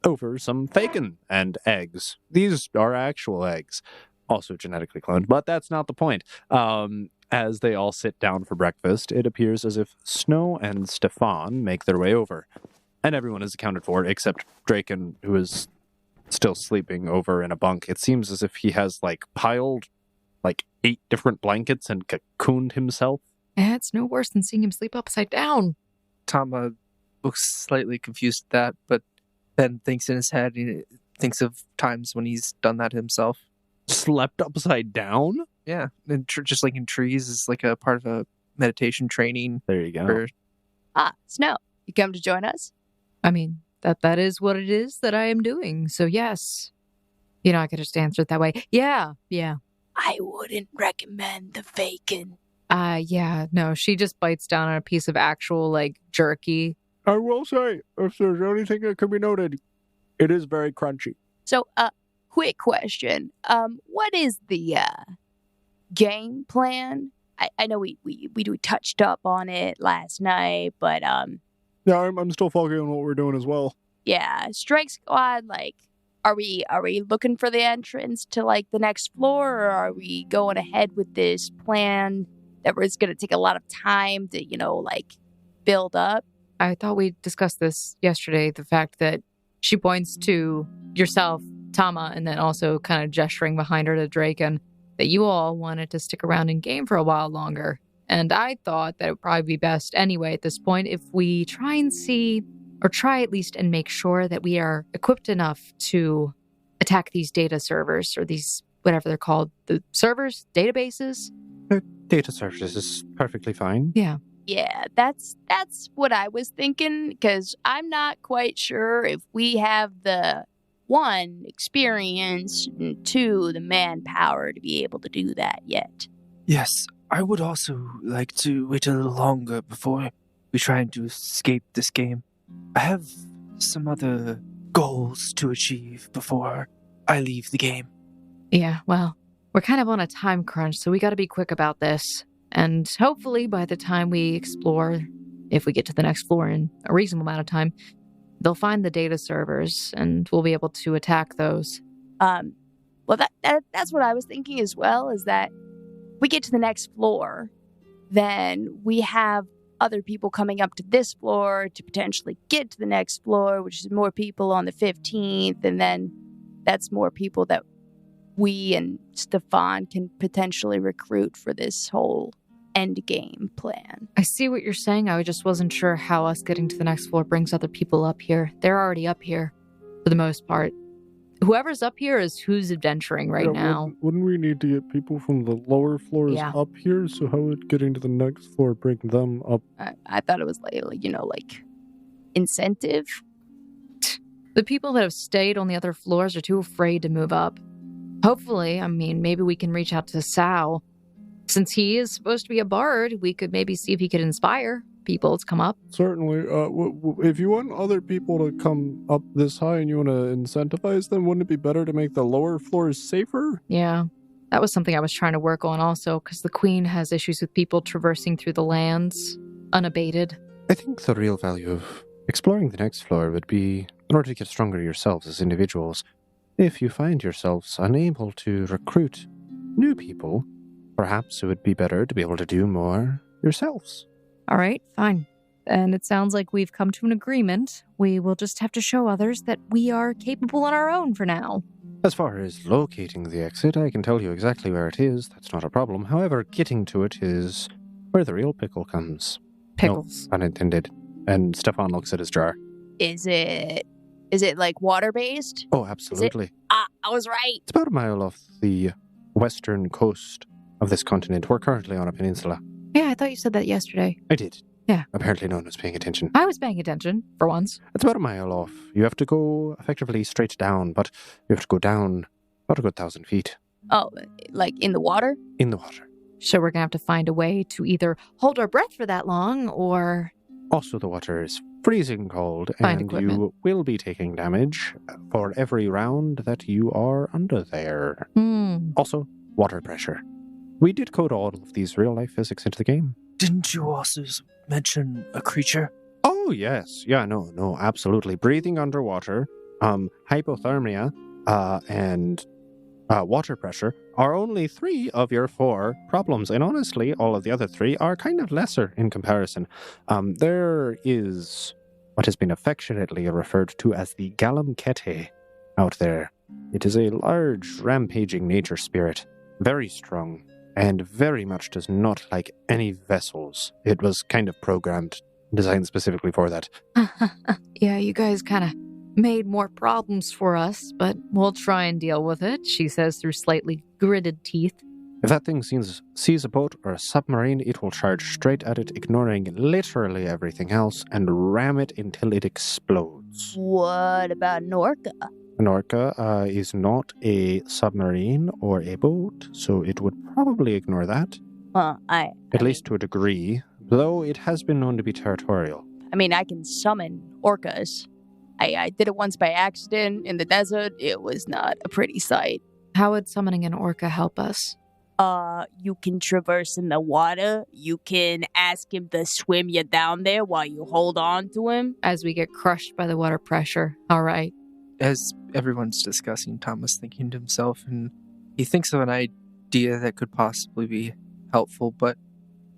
over some bacon and eggs. These are actual eggs, also genetically cloned, but that's not the point. As they all sit down for breakfast, it appears as if Snow and Stephan make their way over. And everyone is accounted for, except Draken, who is still sleeping over in a bunk. It seems as if he has, piled 8 different blankets and cocooned himself. It's no worse than seeing him sleep upside down. Tama looks slightly confused at that, but then thinks in his head, he thinks of times when he's done that himself. Slept upside down? Yeah, and just like in trees is like a part of a meditation training. There you go. Snow, you come to join us? I mean, that is what it is that I am doing. So yes. I could just answer it that way. Yeah. I wouldn't recommend the bacon. Yeah, no, she just bites down on a piece of actual, jerky. I will say, if there's anything that can be noted, it is very crunchy. So, quick question. What is the game plan? I know we touched up on it last night, but Yeah, I'm still foggy on what we're doing as well. yeah, strike squad. Like, are we looking for the entrance to like the next floor, or are we going ahead with this plan that was going to take a lot of time to like build up? I thought we discussed this yesterday, the fact that she points to yourself, Tama, and then also kind of gesturing behind her to Draken, that you all wanted to stick around in game for a while longer. And I thought that it would probably be best anyway at this point if we try and see, or try at least and make sure that we are equipped enough to attack these data servers, or these, whatever they're called, the servers, databases. Data services is perfectly fine. Yeah. Yeah, that's what I was thinking, because I'm not quite sure if we have the 1, experience, and 2, the manpower to be able to do that yet. Yes, I would also like to wait a little longer before we try to escape this game. I have some other goals to achieve before I leave the game. Yeah, well, we're kind of on a time crunch, so we got to be quick about this. And hopefully by the time we explore, if we get to the next floor in a reasonable amount of time, they'll find the data servers and we'll be able to attack those. Well, that's what I was thinking as well, is that we get to the next floor, then we have other people coming up to this floor to potentially get to the next floor, which is more people on the 15th, and then that's more people that we and Stephan can potentially recruit for this whole end game plan. I see what you're saying. I just wasn't sure how us getting to the next floor brings other people up here. They're already up here for the most part. Whoever's up here is who's adventuring right now. Wouldn't we need to get people from the lower floors up here? So how would getting to the next floor bring them up? I thought it was like incentive. The people that have stayed on the other floors are too afraid to move up. Hopefully, I mean, maybe we can reach out to Sal. Since he is supposed to be a bard, we could maybe see if he could inspire people to come up. Certainly. If you want other people to come up this high and you want to incentivize them, wouldn't it be better to make the lower floors safer? Yeah, that was something I was trying to work on also, because the Queen has issues with people traversing through the lands unabated. I think the real value of exploring the next floor would be in order to get stronger yourselves as individuals. If you find yourselves unable to recruit new people, perhaps it would be better to be able to do more yourselves. All right, fine. And it sounds like we've come to an agreement. We will just have to show others that we are capable on our own for now. As far as locating the exit, I can tell you exactly where it is. That's not a problem. However, getting to it is where the real pickle comes. Pickles. No, unintended. And Stephan looks at his jar. Is it like water-based? Oh, absolutely. I was right. It's about a mile off the western coast of this continent. We're currently on a peninsula. Yeah, I thought you said that yesterday. I did. Yeah. Apparently no one was paying attention. I was paying attention, for once. It's about a mile off. You have to go effectively straight down, but you have to go down about a good 1,000 feet. Oh, like in the water? In the water. So we're going to have to find a way to either hold our breath for that long, or... Also, the water is freezing cold, and you will be taking damage for every round that you are under there. Also, water pressure. We did code all of these real-life physics into the game. Didn't you also mention a creature? Oh, yes. Yeah, no, absolutely. Breathing underwater, hypothermia, and water pressure are only 3 of your 4 problems. And honestly, all of the other 3 are kind of lesser in comparison. There is what has been affectionately referred to as the Galamkete out there. It is a large, rampaging nature spirit, very strong, and very much does not like any vessels. It was kind of programmed, designed specifically for that. Yeah, you guys kind of made more problems for us, but we'll try and deal with it, she says through slightly gritted teeth. If that thing sees a boat or a submarine, it will charge straight at it, ignoring literally everything else, and ram it until it explodes. What about an orca? An orca is not a submarine or a boat, so it would probably ignore that. Well, At least to a degree, though it has been known to be territorial. I mean, I can summon orcas. I did it once by accident in the desert. It was not a pretty sight. How would summoning an orca help us? You can traverse in the water. You can ask him to swim you down there while you hold on to him. As we get crushed by the water pressure. All right. As everyone's discussing, Thomas thinking to himself, and he thinks of an idea that could possibly be helpful, but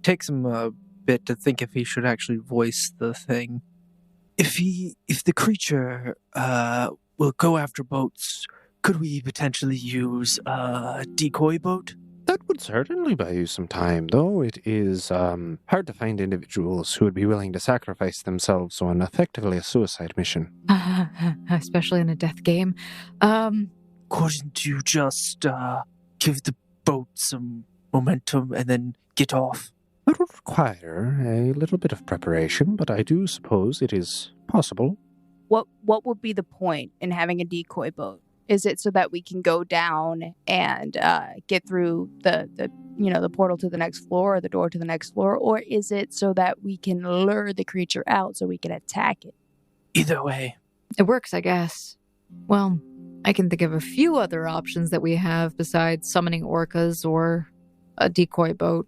takes him a bit to think if he should actually voice the thing. If the creature will go after boats, could we potentially use a decoy boat? That would certainly buy you some time, though it is hard to find individuals who would be willing to sacrifice themselves on effectively a suicide mission. Especially in a death game. Couldn't you just give the boat some momentum and then get off? It would require a little bit of preparation, but I do suppose it is possible. What would be the point in having a decoy boat? Is it so that we can go down and get through the portal to the next floor or the door to the next floor? Or is it so that we can lure the creature out so we can attack it? Either way. It works, I guess. Well, I can think of a few other options that we have besides summoning orcas or a decoy boat.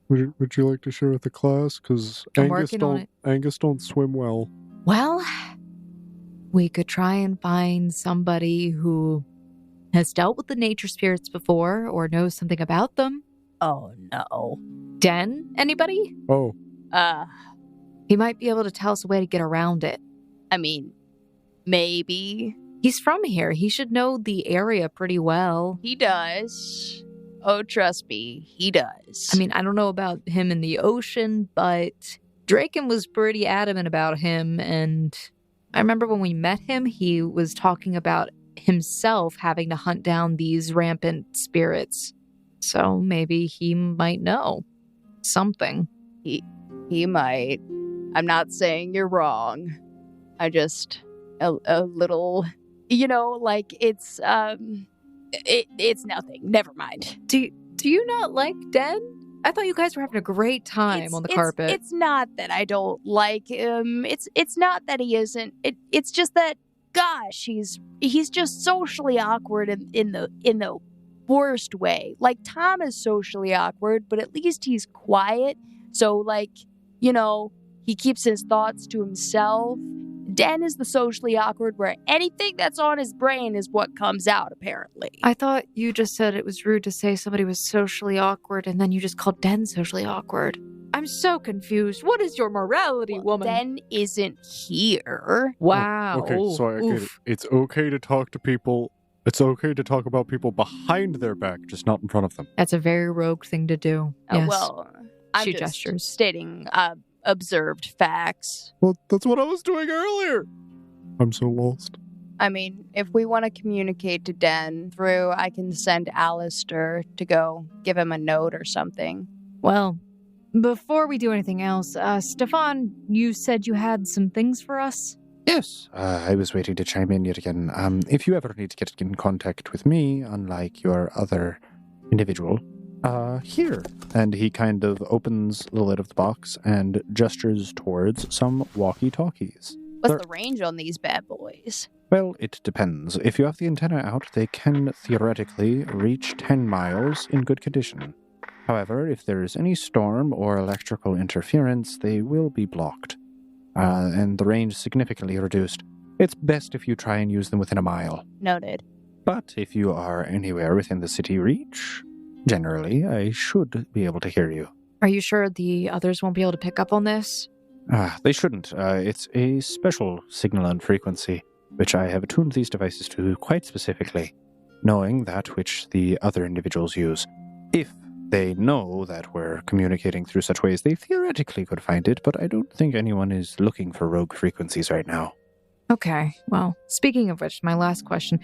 Would you like to share with the class? Because Angus don't swim well. Well, we could try and find somebody who has dealt with the nature spirits before or knows something about them. Oh, no. Den? Anybody? Oh. He might be able to tell us a way to get around it. I mean, maybe. He's from here. He should know the area pretty well. He does. Oh, trust me, he does. I mean, I don't know about him in the ocean, but Draken was pretty adamant about him, and I remember when we met him, he was talking about himself having to hunt down these rampant spirits. So maybe he might know something. He might. I'm not saying you're wrong. I just a little, it's it's nothing. Never mind. Do you not like Den? I thought you guys were having a great time on the carpet. It's not that I don't like him. It's not that he isn't. It's just that, gosh, he's just socially awkward in the worst way. Like, Tom is socially awkward, but at least he's quiet. So, he keeps his thoughts to himself. Den is the socially awkward where anything that's on his brain is what comes out, apparently. I thought you just said it was rude to say somebody was socially awkward, and then you just called Den socially awkward. I'm so confused. What is your morality, woman? Den isn't here. Wow. Okay, so I get it. It's okay to talk to people. It's okay to talk about people behind their back, just not in front of them. That's a very rogue thing to do. Yes. Well, I'm she just gestures. stating observed facts. Well, that's what I was doing earlier. I'm so lost. I mean, if we want to communicate to Den through, I can send Alistair to go give him a note or something. Well, before we do anything else, Stephan, you said you had some things for us? Yes, I was waiting to chime in yet again. If you ever need to get in contact with me, unlike your other individual, here. And he kind of opens the lid of the box and gestures towards some walkie-talkies. What's the range on these bad boys? Well, it depends. If you have the antenna out, they can theoretically reach 10 miles in good condition. However, if there is any storm or electrical interference, they will be blocked. And the range significantly reduced. It's best if you try and use them within a mile. Noted. But if you are anywhere within the city reach, generally, I should be able to hear you. Are you sure the others won't be able to pick up on this? They shouldn't. It's a special signal and frequency, which I have attuned these devices to quite specifically, knowing that which the other individuals use. If they know that we're communicating through such ways, they theoretically could find it, but I don't think anyone is looking for rogue frequencies right now. Okay, well, speaking of which, my last question.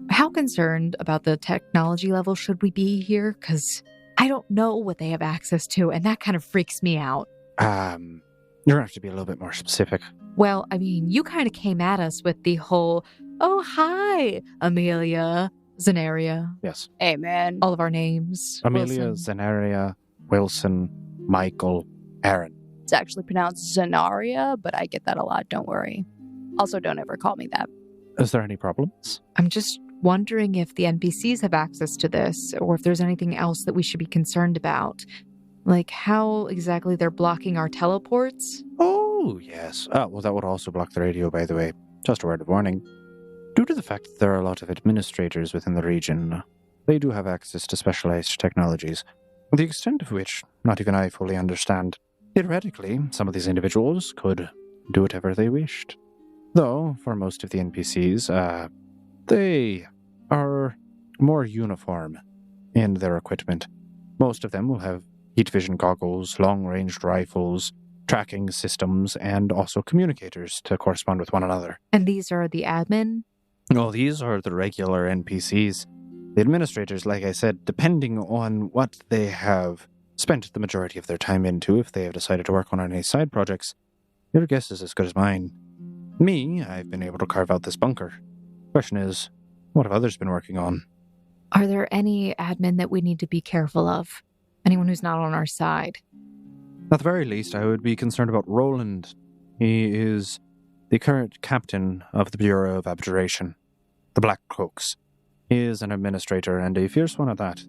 How concerned about the technology level should we be here? Because I don't know what they have access to, and that kind of freaks me out. You're going to have to be a little bit more specific. Well, I mean, you kind of came at us with the whole, oh, hi, Amelia, Zenaria. Yes. Hey, man. All of our names. Amelia, Wilson. Zenaria, Wilson, Michael, Aaron. It's actually pronounced Zenaria, but I get that a lot, don't worry. Also, don't ever call me that. Is there any problems? I'm just wondering if the NPCs have access to this, or if there's anything else that we should be concerned about. Like how exactly they're blocking our teleports? Oh, yes. Well, that would also block the radio, by the way. Just a word of warning. Due to the fact that there are a lot of administrators within the region, they do have access to specialized technologies, the extent of which not even I fully understand. Theoretically, some of these individuals could do whatever they wished. Though, for most of the NPCs, they are more uniform in their equipment. Most of them will have heat vision goggles, long-ranged rifles, tracking systems, and also communicators to correspond with one another. And these are the admin? Oh, these are the regular NPCs. The administrators, like I said, depending on what they have spent the majority of their time into, if they have decided to work on any side projects, your guess is as good as mine. Me, I've been able to carve out this bunker. Question is, what have others been working on? Are there any admin that we need to be careful of? Anyone who's not on our side? At the very least, I would be concerned about Roland. He is the current captain of the Bureau of Abjuration, the Black Cloaks. He is an administrator, and a fierce one at that.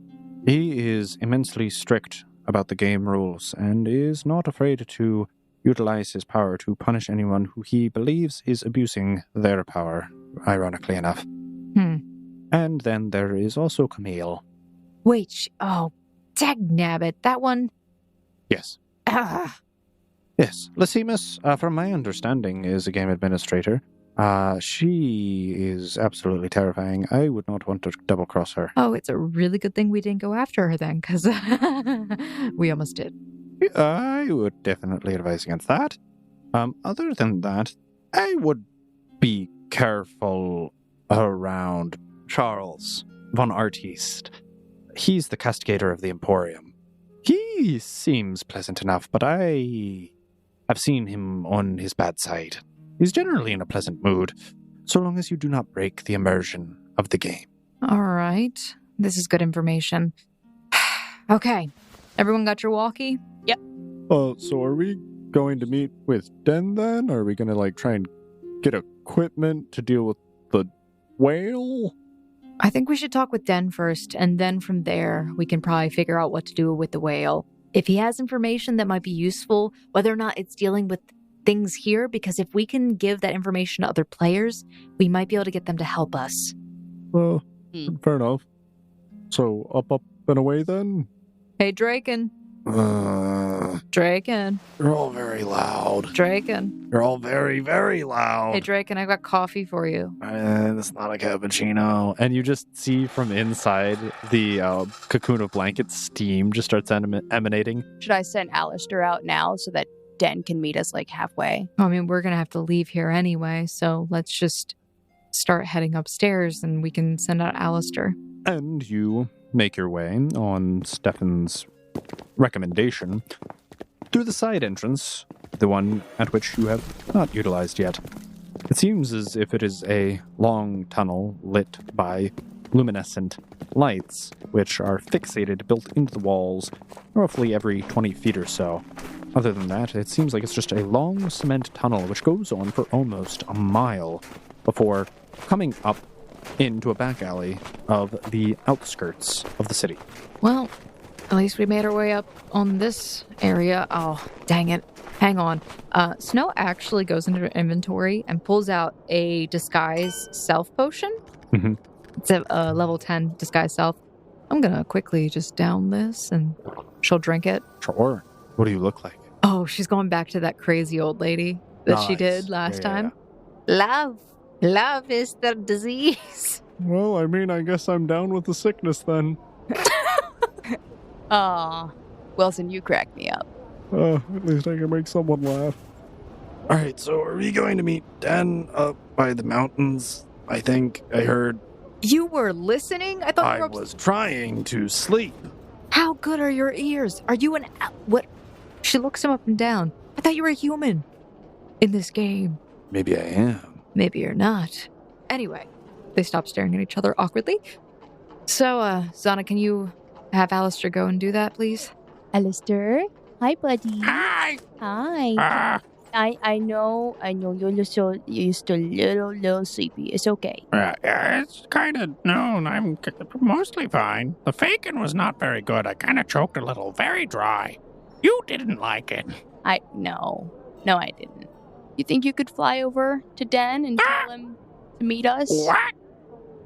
He is immensely strict about the game rules, and is not afraid to utilize his power to punish anyone who he believes is abusing their power, ironically enough. And then there is also Camille. Wait, dagnabbit, that one? Yes. Yes, Lysimus, from my understanding, is a game administrator. She is absolutely terrifying. I would not want to double-cross her. Oh, it's a really good thing we didn't go after her then, because we almost did. I would definitely advise against that. Other than that, I would be careful around Charles von Artiste. He's the castigator of the Emporium. He seems pleasant enough, but I have seen him on his bad side. He's generally in a pleasant mood, so long as you do not break the immersion of the game. All right. This is good information. Okay. Everyone got your walkie? Yep. So are we going to meet with Den then? Or are we going to, try and get equipment to deal with the whale? I think we should talk with Den first, and then from there, we can probably figure out what to do with the whale. If he has information that might be useful, whether or not it's dealing with things here, because if we can give that information to other players, we might be able to get them to help us. Fair enough. So, up, and away then? Hey, Draken. Draken. You're all very loud. Draken. You're all very, very loud. Hey, Draken, I got coffee for you. That's not a cappuccino. And you just see from inside the cocoon of blankets, steam just starts emanating. Should I send Alistair out now so that Den can meet us halfway? I mean, we're going to have to leave here anyway, so let's just start heading upstairs and we can send out Alistair. And you make your way on Stephan's recommendation through the side entrance, the one at which you have not utilized yet. It seems as if it is a long tunnel lit by luminescent lights, which are fixated, built into the walls, roughly every 20 feet or so. Other than that, it seems like it's just a long cement tunnel which goes on for almost a mile before coming up into a back alley of the outskirts of the city. Well, at least we made our way up on this area. Oh, dang it. Hang on. Snow actually goes into her inventory and pulls out a disguise self potion. Mm-hmm. It's a level 10 disguise self. I'm going to quickly just down this and she'll drink it. Sure. What do you look like? Oh, she's going back to that crazy old lady that she did last time. Love. Love is the disease. Well, I guess I'm down with the sickness then. Aw. Wilson, you cracked me up. At least I can make someone laugh. Alright, so are we going to meet Dan up by the mountains? I think I heard. You were listening? I thought you were was trying to sleep. How good are your ears? Are you an... What? She looks him up and down. I thought you were a human in this game. Maybe I am. Maybe you're not. Anyway, they stop staring at each other awkwardly. So, Zana, can you have Alistair go and do that, please? Alistair? Hi, buddy. Hi! Hi. I know you're still a little sleepy. It's okay. It's kind of noon. I'm mostly fine. The faking was not very good. I kind of choked a little. Very dry. You didn't like it. No, I didn't. You think you could fly over to Den and tell him to meet us? What?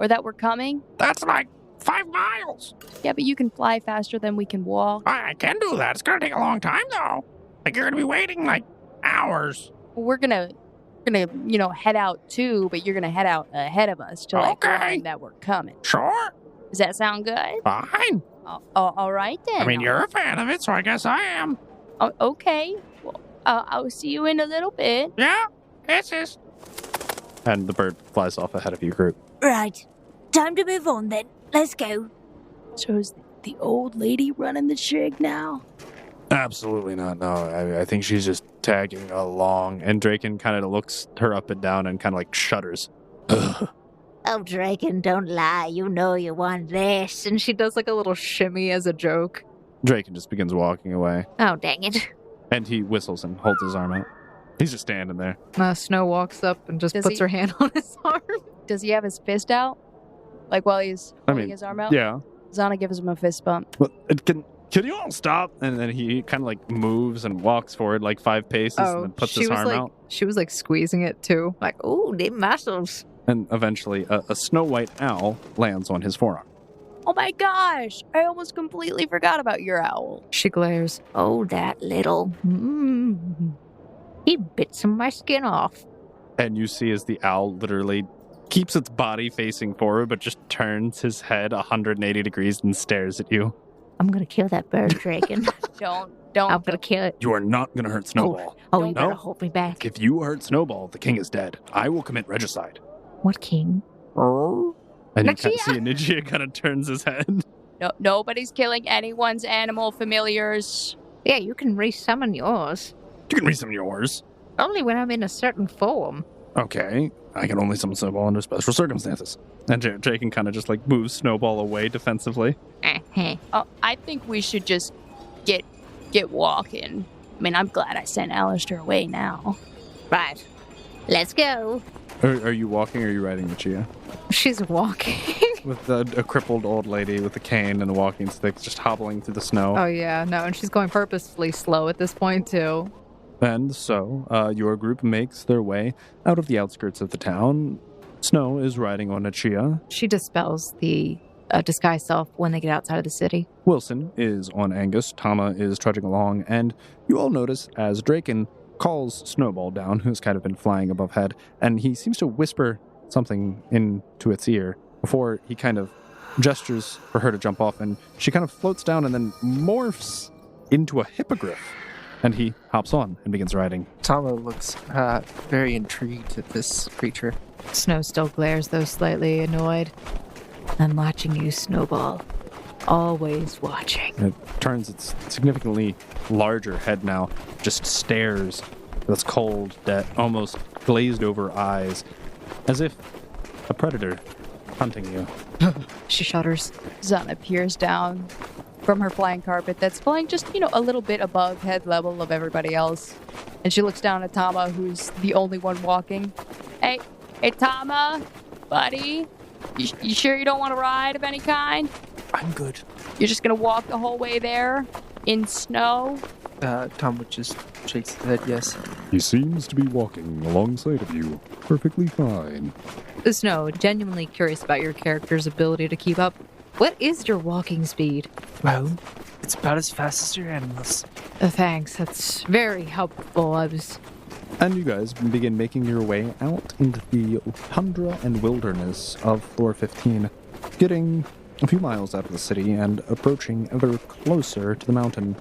Or that we're coming? That's like 5 miles. Yeah, but you can fly faster than we can walk. I can do that. It's going to take a long time, though. Like, you're going to be waiting, like, hours. We're gonna, head out too, but you're gonna head out ahead of us to let Okay. them that we're coming. Sure. Does that sound good? Fine. All right then. I mean, you're a fan of it, so I guess I am. Oh, okay. Well, I'll see you in a little bit. Yeah. Kisses. And the bird flies off ahead of your group. Right. Time to move on then. Let's go. So is the old lady running the shig now? Absolutely not. No, I think she's just tagging along. And Draken kind of looks her up and down and kind of like shudders. Ugh. Oh, Draken, don't lie. You know you want this. And she does like a little shimmy as a joke. Draken just begins walking away. Oh, dang it. And he whistles and holds his arm out. He's just standing there. Snow walks up and just Does puts he- her hand on his arm. Does he have his fist out? Like while he's holding his arm out? Yeah. Zana gives him a fist bump. But can you all stop? And then he kind of like moves and walks forward like 5 paces and then puts his arm out. She was like squeezing it too. Like, Ooh, them muscles. And eventually a snow white owl lands on his forearm. Oh my gosh! I almost completely forgot about your owl. she glares. Oh, that little. He bit some of my skin off. And you see as the owl literally keeps its body facing forward, but just turns his head 180 degrees and stares at you. I'm gonna kill that bird, Draken. Don't. I'm gonna kill it. You are not going to hurt Snowball. Oh, you No. better hold me back. If you hurt Snowball, the king is dead. I will commit regicide. What king? And you kind of see Anigia kind of turns his head. No, nobody's killing anyone's animal familiars. Yeah, you can resummon yours. You can read some of yours. Only when I'm in a certain form. Okay, I can only summon Snowball under special circumstances. And Draken kind of just like moves Snowball away defensively. I think we should just get walking. I mean, I'm glad I sent Alistair away now. Right. Let's go. Are you walking or are you riding the Chia? She's walking. With a crippled old lady with a cane and a walking stick just hobbling through the snow. Oh yeah, no, and she's going purposefully slow at this point too. And so, your group makes their way out of the outskirts of the town. Snow is riding on a Chia. She dispels the disguise self when they get outside of the city. Wilson is on Angus. Tama is trudging along. And you all notice as Draken calls Snowball down, who's kind of been flying above head, and he seems to whisper something into its ear before he kind of gestures for her to jump off, and she kind of floats down and then morphs into a hippogriff. And he hops on and begins riding. Tama looks very intrigued at this creature. Snow still glares, though slightly annoyed. I'm watching you, Snowball. Always watching. And it turns its significantly larger head now, just stares with its cold, almost glazed over eyes, as if a predator hunting you. She shudders. Zana peers down from her flying carpet that's flying just, a little bit above head level of everybody else. And she looks down at Tama, who's the only one walking. Hey, Tama, buddy, you sure you don't want to ride of any kind? I'm good. You're just going to walk the whole way there in snow? Tama just shakes his head, yes. He seems to be walking alongside of you. Perfectly fine. Snow, genuinely curious about your character's ability to keep up. What is your walking speed? Well, it's about as fast as your animals. Thanks, that's very helpful. And you guys begin making your way out into the tundra and wilderness of Floor 15, getting a few miles out of the city and approaching ever closer to the mountain.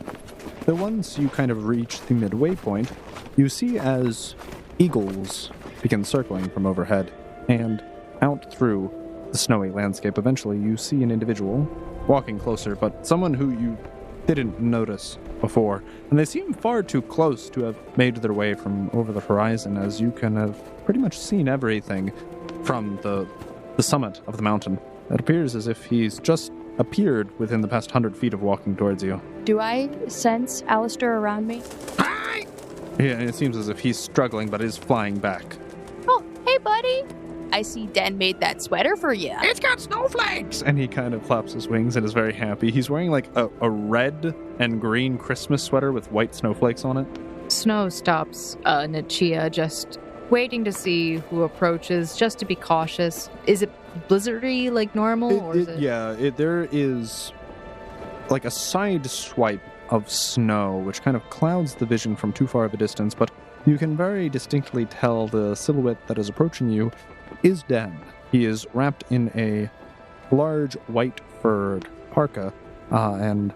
But once you kind of reach the midway point, you see as eagles begin circling from overhead, and out through the snowy landscape, eventually you see an individual walking closer, but someone who you didn't notice before. And they seem far too close to have made their way from over the horizon, as you can have pretty much seen everything from the summit of the mountain. It appears as if he's just appeared within the past 100 feet of walking towards you. Do I sense Alistair around me? Hi! Yeah, it seems as if he's struggling, but is flying back. Oh, hey, buddy. I see Den made that sweater for you. It's got snowflakes. And he kind of flaps his wings and is very happy. He's wearing like a red and green Christmas sweater with white snowflakes on it. Snow stops Nichia, just waiting to see who approaches, just to be cautious. Is it blizzardy like normal? Or is it... Yeah, there is like a side swipe of snow, which kind of clouds the vision from too far of a distance, but you can very distinctly tell the silhouette that is approaching you is Dan. He is wrapped in a large white furred parka and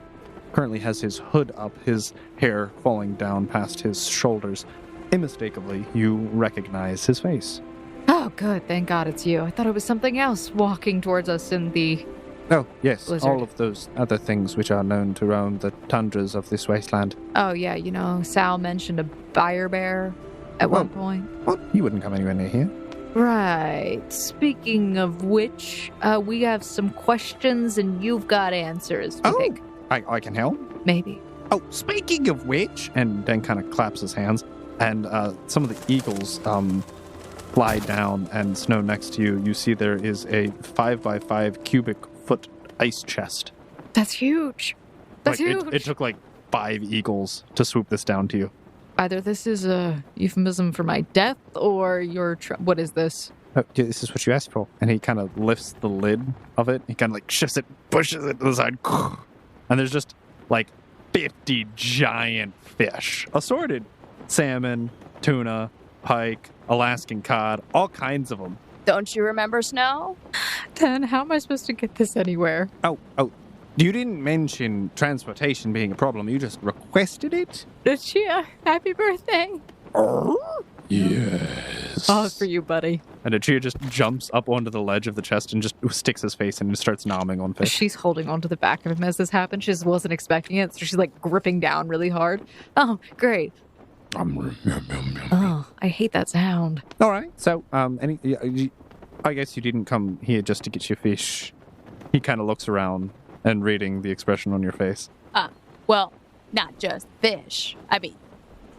currently has his hood up, his hair falling down past his shoulders. Unmistakably, you recognize his face. Oh, good. Thank God it's you. I thought it was something else walking towards us in the... Oh, yes, blizzard. All of those other things which are known to roam the tundras of this wasteland. Oh, yeah, you know, Sal mentioned a fire bear at one point. Well, he wouldn't come anywhere near here. Right. Speaking of which, we have some questions and you've got answers, we think. I can help. Maybe. Oh, speaking of which, and Dan kind of claps his hands, and some of the eagles fly down and snow next to you. You see there is a 5x5 cubic foot ice chest. That's huge. That's huge. It took like 5 eagles to swoop this down to you. Either this is a euphemism for my death or your... what is this? This is what you asked for. And he kind of lifts the lid of it. He kind of like shifts it, pushes it to the side. And there's just like 50 giant fish. Assorted. Salmon, tuna, pike, Alaskan cod, all kinds of them. Don't you remember Snow? Dan, how am I supposed to get this anywhere? Oh, you didn't mention transportation being a problem. You just requested it? Nichia, happy birthday. Yes. Oh, it's for you, buddy. And Nichia just jumps up onto the ledge of the chest and just sticks his face in and starts nomming on fish. She's holding onto the back of him as this happens. She just wasn't expecting it, so she's like gripping down really hard. Oh, great. Oh, I hate that sound. All right. So, I guess you didn't come here just to get your fish. He kind of looks around and reading the expression on your face. Well, not just fish. I mean,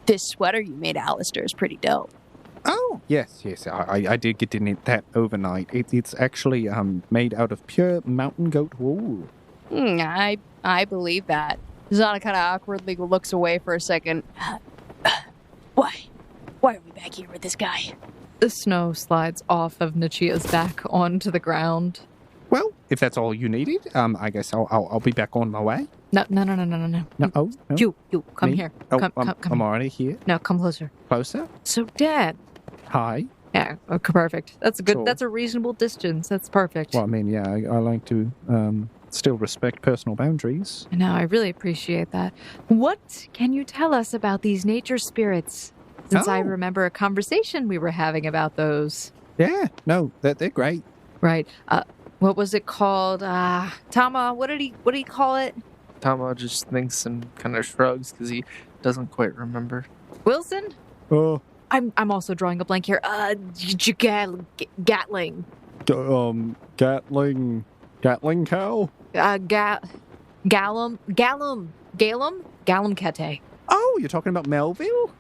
this sweater you made, Alistair, is pretty dope. Oh, yes. I did get in it that overnight. It's actually made out of pure mountain goat wool. I believe that. Zana kind of awkwardly looks away for a second. Why are we back here with this guy? The snow slides off of Nichia's back onto the ground. Well, if that's all you needed, I guess I'll be back on my way. No. No. You, come Me? here. Oh, Come I'm already here. No, come closer. Closer? So, Dad. Hi. Yeah, okay, perfect. That's a good, Sure. that's a reasonable distance. That's perfect. Well, I mean, yeah, I like to still respect personal boundaries. No, I really appreciate that. What can you tell us about these nature spirits? Since I Oh. remember a conversation we were having about those. Yeah, no, they're great. Right. What was it called? Tama, what did he call it? Tama just thinks and kind of shrugs because he doesn't quite remember. Wilson? Oh, I'm also drawing a blank here. Gatling. Gatling cow? Gallum Kete. Oh, you're talking about Melville?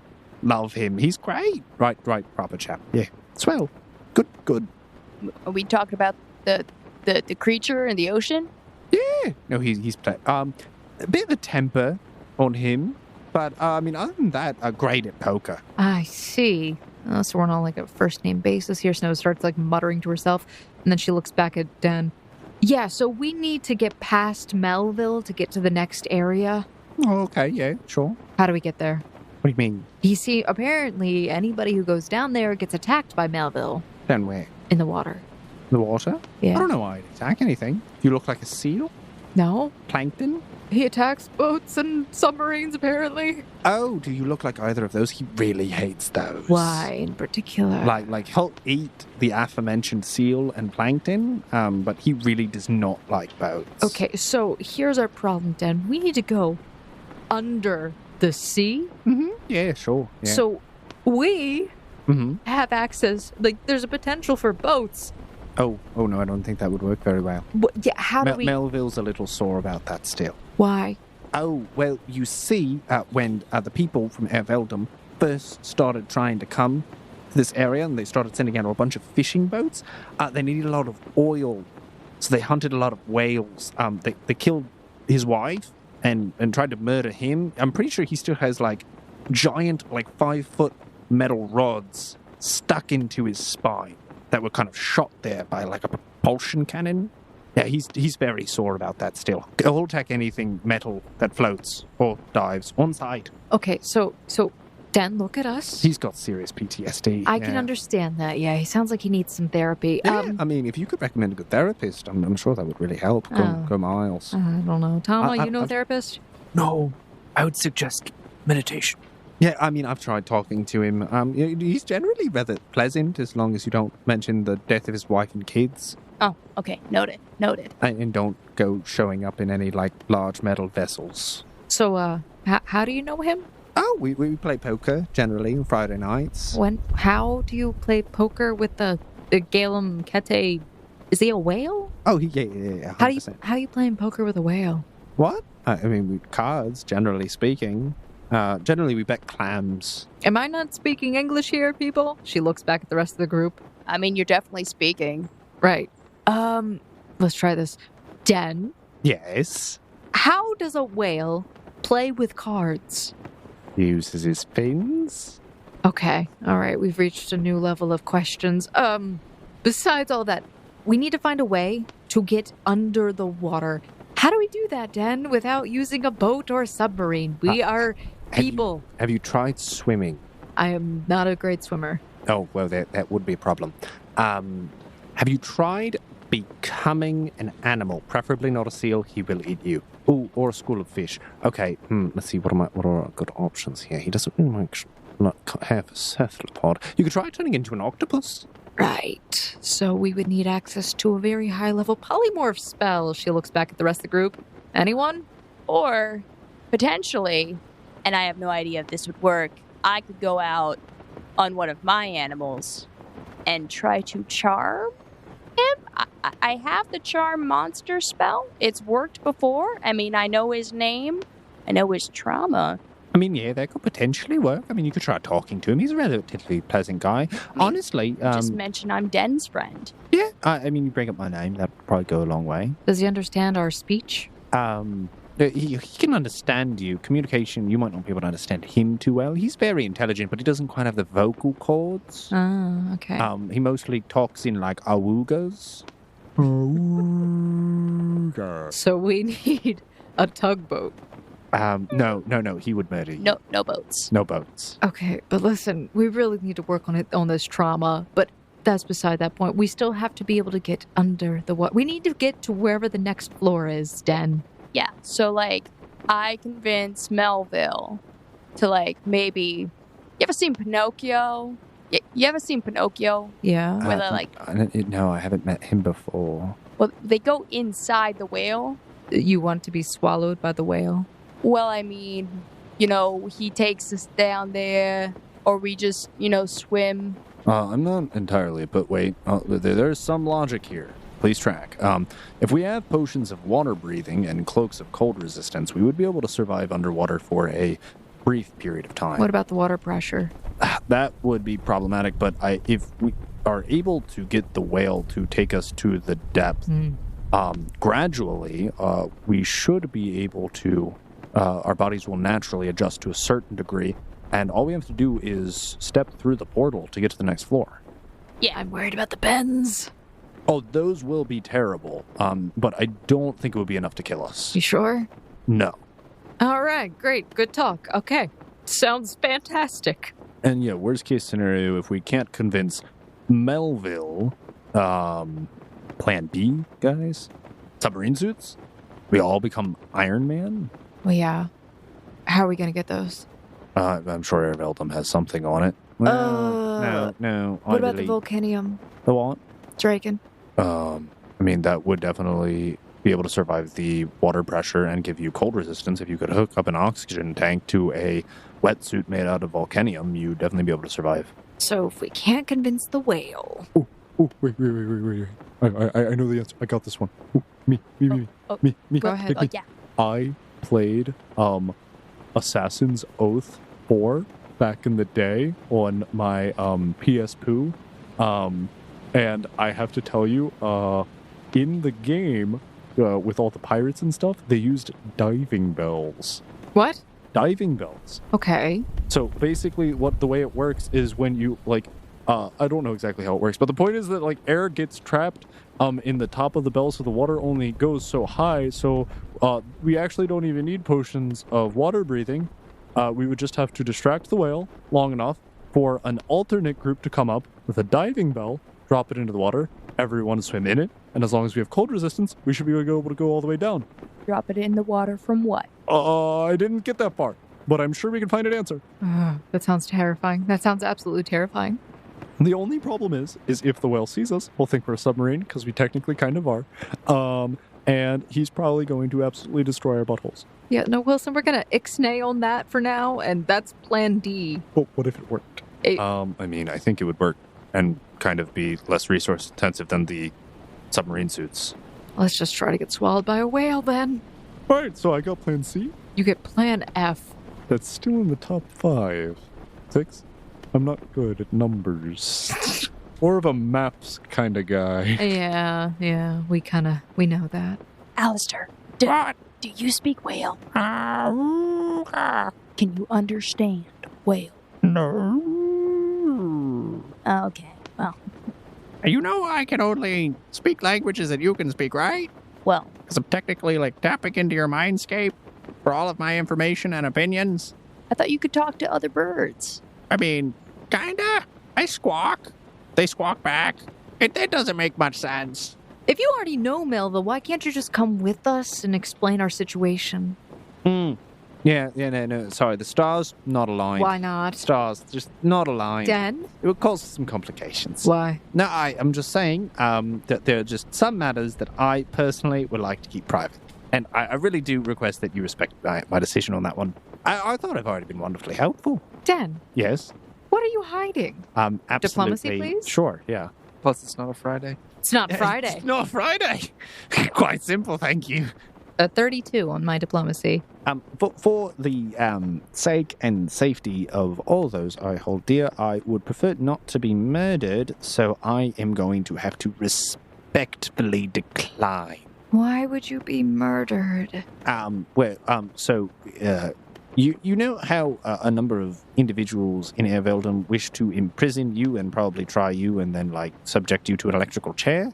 Love him. He's great. Right, proper chap. Yeah, swell. Good. Are we talking about the creature in the ocean? Yeah. No, he's a bit of a temper on him, but I mean, other than that, great at poker. I see. So we're on like a first name basis here. Snow starts like muttering to herself, and then she looks back at Dan. Yeah, so we need to get past Melville to get to the next area. Oh, okay, yeah, sure. How do we get there? What do you mean? You see, apparently anybody who goes down there gets attacked by Melville Then where? in the water. The water? Yeah. I don't know why I'd attack anything. You look like a seal? No, Plankton? he attacks boats and submarines apparently. Oh, do you look like either of those? He really hates those. Why in particular? Like he'll eat the aforementioned seal and plankton, but he really does not like boats. Okay, so here's our problem, Dan. We need to go under the sea. Mm-hmm. Yeah, sure. Yeah. So we Mm-hmm. have access. Like, there's a potential for boats. Oh no, I don't think that would work very well. Yeah, how do we... Melville's a little sore about that still. Why? Oh, well, you see, when the people from Erveldum first started trying to come to this area and they started sending out a bunch of fishing boats, they needed a lot of oil. So they hunted a lot of whales. They killed his wife and tried to murder him. I'm pretty sure he still has like giant, like 5-foot metal rods stuck into his spine that were kind of shot there by like a propulsion cannon. Yeah, he's very sore about that still. He'll attack anything metal that floats or dives on sight. Okay, so Dan, look at us. He's got serious PTSD. I can understand that. Yeah, he sounds like he needs some therapy. Yeah, I mean, if you could recommend a good therapist, I'm sure that would really help. Go miles. I don't know. Tama, you know a therapist? No, I would suggest meditation. Yeah, I mean, I've tried talking to him. He's generally rather pleasant as long as you don't mention the death of his wife and kids. Oh, okay. Noted. And don't go showing up in any, like, large metal vessels. So, how do you know him? Oh, we play poker, generally, on Friday nights. How do you play poker with the Galem Kete? Is he a whale? Oh, yeah, 100%. How do you playing poker with a whale? What? I mean, cards, generally speaking. Generally, we bet clams. Am I not speaking English here, people? She looks back at the rest of the group. I mean, you're definitely speaking. Right. Let's try this. Den, Yes. how does a whale play with cards? Uses his fins. Okay, all right, we've reached a new level of questions. Besides all that, we need to find a way to get under the water. How do we do that, Den, without using a boat or a submarine? We are people. Have you tried swimming? I am not a great swimmer. Oh, well, that would be a problem. Have you tried becoming an animal? Preferably not a seal. He will eat you. Ooh, or a school of fish. Okay, let's see. What are good options here? He doesn't really have a cephalopod. You could try turning into an octopus. Right. So we would need access to a very high-level polymorph spell. She looks back at the rest of the group. Anyone? Or, potentially, and I have no idea if this would work, I could go out on one of my animals and try to charm him. I have the charm monster spell. It's worked before. I mean, I know his name. I know his trauma. I mean, yeah, that could potentially work. I mean, you could try talking to him. He's a relatively pleasant guy. Honestly, just mention I'm Den's friend. Yeah, I mean, you bring up my name. That would probably go a long way. Does he understand our speech? He can understand you. Communication, you might not be able to understand him too well. He's very intelligent, but he doesn't quite have the vocal cords. Oh, okay. He mostly talks in, like, awoogas. Awooga. So we need a tugboat. No, he would murder you. No boats. No boats. Okay, but listen, we really need to work on this trauma, but that's beside that point. We still have to be able to get under the water. We need to get to wherever the next floor is, Den. Yeah, so, like, I convince Melville to, like, maybe... You ever seen Pinocchio? You ever seen Pinocchio? Yeah. Where they're, like... No, I haven't met him before. Well, they go inside the whale. You want to be swallowed by the whale? Well, I mean, he takes us down there, or we just, swim. I'm not entirely, but wait, there's some logic here. Please track. If we have potions of water breathing and cloaks of cold resistance, we would be able to survive underwater for a brief period of time. What about the water pressure? That would be problematic, but if we are able to get the whale to take us to the depth, gradually, we should be able to... our bodies will naturally adjust to a certain degree, and all we have to do is step through the portal to get to the next floor. Yeah. I'm worried about the bends. Oh, those will be terrible, but I don't think it would be enough to kill us. You sure? No. All right, great. Good talk. Okay. Sounds fantastic. And yeah, worst case scenario, if we can't convince Melville, plan B, guys, submarine suits, we all become Iron Man. Well, yeah. How are we going to get those? I'm sure Erveldum has something on it. Well, no. What about the Volcanium? The what? Draken? I mean, that would definitely be able to survive the water pressure and give you cold resistance. If you could hook up an oxygen tank to a wetsuit made out of volcanium, you'd definitely be able to survive. So if we can't convince the whale... Oh, wait. I know the answer. I got this one. Ooh, me. Go ahead. Take me. Yeah. I played Assassin's Oath 4 back in the day on my PS Poo. And I have to tell you, in the game, with all the pirates and stuff, they used diving bells. What? Diving bells. Okay. So basically, the way it works is when you I don't know exactly how it works, but the point is that like air gets trapped in the top of the bell, so the water only goes so high. So we actually don't even need potions of water breathing. We would just have to distract the whale long enough for an alternate group to come up with a diving bell, drop it into the water, everyone swim in it, and as long as we have cold resistance, we should be able to go all the way down. Drop it in the water from what? I didn't get that far, but I'm sure we can find an answer. That sounds terrifying. That sounds absolutely terrifying. The only problem is if the whale sees us, we'll think we're a submarine, because we technically kind of are. And he's probably going to absolutely destroy our buttholes. Yeah, no, Wilson, we're going to ixnay on that for now, and that's plan D. But what if it worked? I mean, I think it would work and kind of be less resource intensive than the submarine suits. Let's just try to get swallowed by a whale then. Alright, so I got plan C. You get plan F. That's still in the top 5. 6? I'm not good at numbers. More of a maps kind of guy. Yeah, we know that. Alistair, What? do you speak whale? Ah, Can you understand whale? no. Okay, well, You know I can only speak languages that you can speak, right? well, Because I'm technically like tapping into your mindscape for all of my information and opinions. I thought you could talk to other birds. I mean, kinda. I squawk. They squawk back. It doesn't make much sense. If you already know Melville, why can't you just come with us and explain our situation? Yeah, no, sorry, the stars, not aligned. Why not? Stars, just not aligned. Den? It would cause some complications. Why? No, I'm just saying that there are just some matters that I personally would like to keep private. And I really do request that you respect my decision on that one. I thought I've already been wonderfully helpful. Den, Yes. what are you hiding? Absolutely. Diplomacy, please? Sure, yeah. Plus, it's not a Friday. It's not Friday. It's not Friday. Quite simple, thank you. A 32 on my diplomacy. For the sake and safety of all those I hold dear, I would prefer not to be murdered, so I am going to have to respectfully decline. Why would you be murdered? You know how a number of individuals in Airveldom wish to imprison you and probably try you and then, subject you to an electrical chair?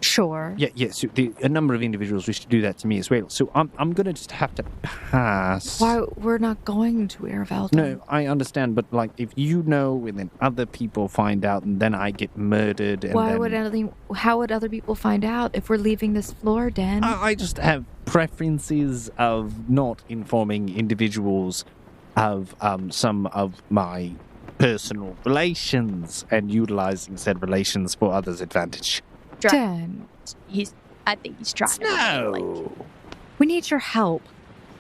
Sure. Yeah, so a number of individuals wish to do that to me as well. So I'm going to just have to pass. Why, we're not going to Airveldom. No, I understand, but, if you know and then other people find out and then I get murdered and How would other people find out if we're leaving this floor, Den? I just have preferences of not informing individuals of some of my personal relations and utilizing said relations for others' advantage. Den, I think he's trying to we need your help.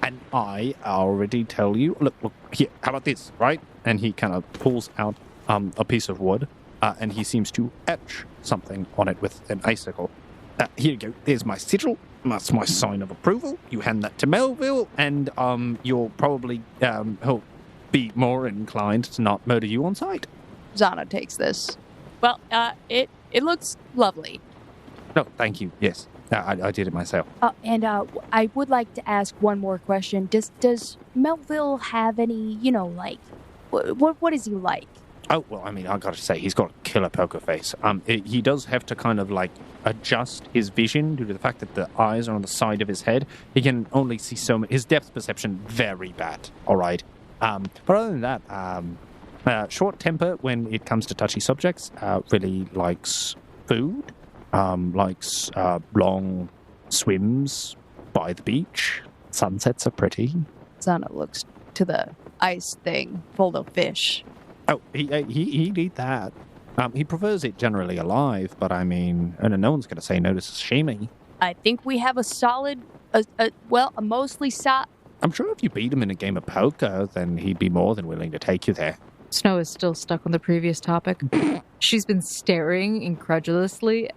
And I already tell you, look, here, how about this, right? And he kind of pulls out a piece of wood, and he seems to etch something on it with an icicle. Here you go, there's my sigil, that's my sign of approval. You hand that to Melville, and you'll probably, he'll be more inclined to not murder you on sight. Zana takes this. Well, it looks lovely. No, thank you, yes. I did it myself. And I would like to ask one more question. Does Melville have any, what is he like? Oh, well, I mean, I gotta say, he's got a killer poker face. He does have to kind of, adjust his vision due to the fact that the eyes are on the side of his head. He can only see so much. His depth perception, very bad, all right? But other than that, short temper when it comes to touchy subjects, really likes food, likes long swims by the beach. Sunsets are pretty. Zana looks to the ice thing full of fish. Oh, he'd eat that. He prefers it generally alive, but I mean, no one's going to say no to sashimi. I think we have a solid, a mostly solid. I'm sure if you beat him in a game of poker, then he'd be more than willing to take you there. Snow is still stuck on the previous topic. She's been staring incredulously.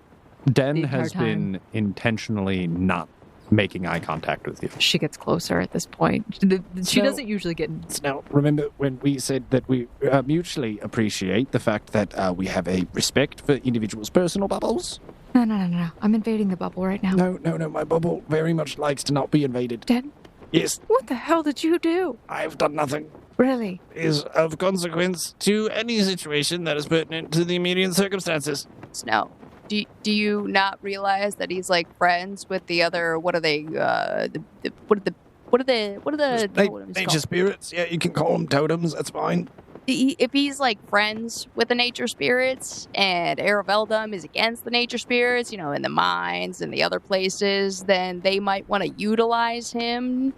Den has been intentionally not making eye contact with you. She gets closer at this point. She doesn't usually get... Now, remember when we said that we mutually appreciate the fact that we have a respect for individuals' personal bubbles? No. I'm invading the bubble right now. No. My bubble very much likes to not be invaded. Den? Yes, What the hell did you do? I've done nothing. Really? Is of consequence to any situation that is pertinent to the immediate circumstances. Snow, do you not realize that he's like friends with the other? What are they? What are the Nature spirits, yeah, you can call them totems, that's fine. If he's like friends with the nature spirits and Araveldum is against the nature spirits, you know, in the mines and the other places, then they might want to utilize him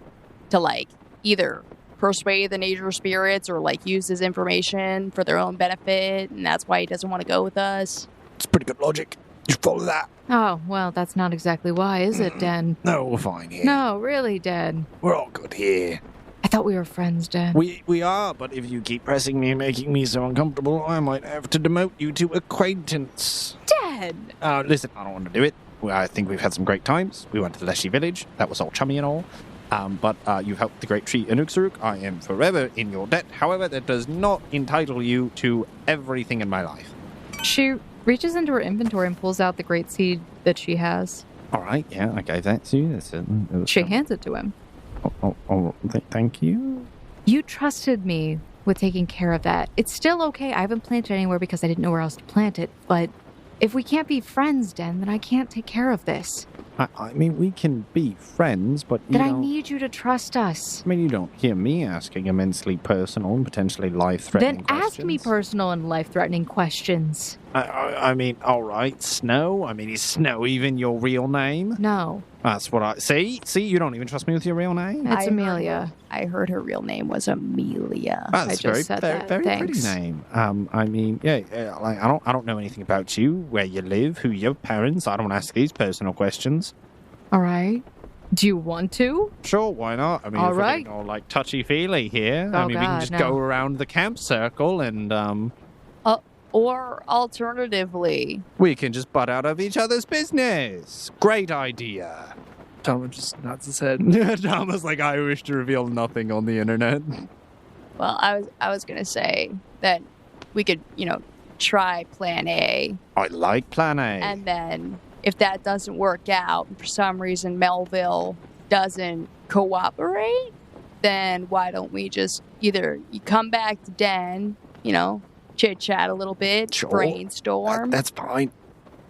to like either persuade the nature spirits or like use his information for their own benefit, and that's why he doesn't want to go with us. It's pretty good logic. Just follow that. Oh, well, that's not exactly why, is it, Den? No, we're fine here. No, really, Den. We're all good here. I thought we were friends, Den. We are, but if you keep pressing me and making me so uncomfortable, I might have to demote you to acquaintance. Den! Listen, I don't want to do it. I think we've had some great times. We went to the Leshy village. That was all chummy and all. But you helped the great tree Inuksruk. I am forever in your debt. However, that does not entitle you to everything in my life. She reaches into her inventory and pulls out the great seed that she has. All right, yeah, I gave that to you. She hands it to him. Thank you. You trusted me with taking care of that. It's still okay. I haven't planted anywhere because I didn't know where else to plant it. But if we can't be friends, Den, then I can't take care of this. I mean, we can be friends, but you Then I don't... need you to trust us. I mean, you don't hear me asking immensely personal and potentially life-threatening Then questions. ask me personal and life-threatening questions. I mean, all right, Snow. I mean, is Snow even your real name? No, That's what I... See, you don't even trust me with your real name? it's Amelia. I heard her real name was Amelia. That's I just very, said very, that. very pretty Thanks. name. I mean, like I don't know anything about you, where you live, who your parents. I don't ask these personal questions. All right. Do you want to? Sure, why not? I mean, All if we're right. getting all like touchy-feely here, I Oh, mean, we can God, just no. go around the camp circle and Or alternatively, we can just butt out of each other's business. Great idea. Tama just nods his head. Thomas, like, I wish to reveal nothing on the internet. well, I was gonna say that we could, try Plan A, I like Plan A. and then if that doesn't work out, and for some reason Melville doesn't cooperate, then why don't we just either you come back to Den, chit chat a little bit, Sure. brainstorm, That's fine.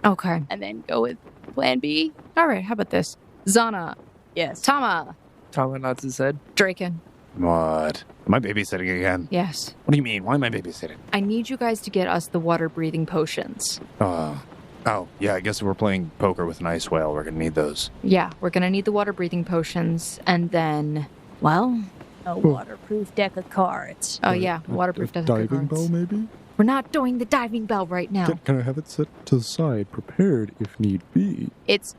Okay. and then go with Plan B. All right. How about this? Zana, Yes. Tama, Tama nods his head. Draken. What? Am I babysitting again? Yes. What do you mean? Why am I babysitting? I need you guys to get us the water-breathing potions. Oh, yeah, I guess if we're playing poker with an ice whale, we're gonna need those. Yeah, we're gonna need the water-breathing potions, and then, well, A waterproof deck of cards. oh yeah, waterproof deck of diving cards. bell, maybe? We're not doing the diving bell right now. Can I have it set to the side, prepared if need be? It's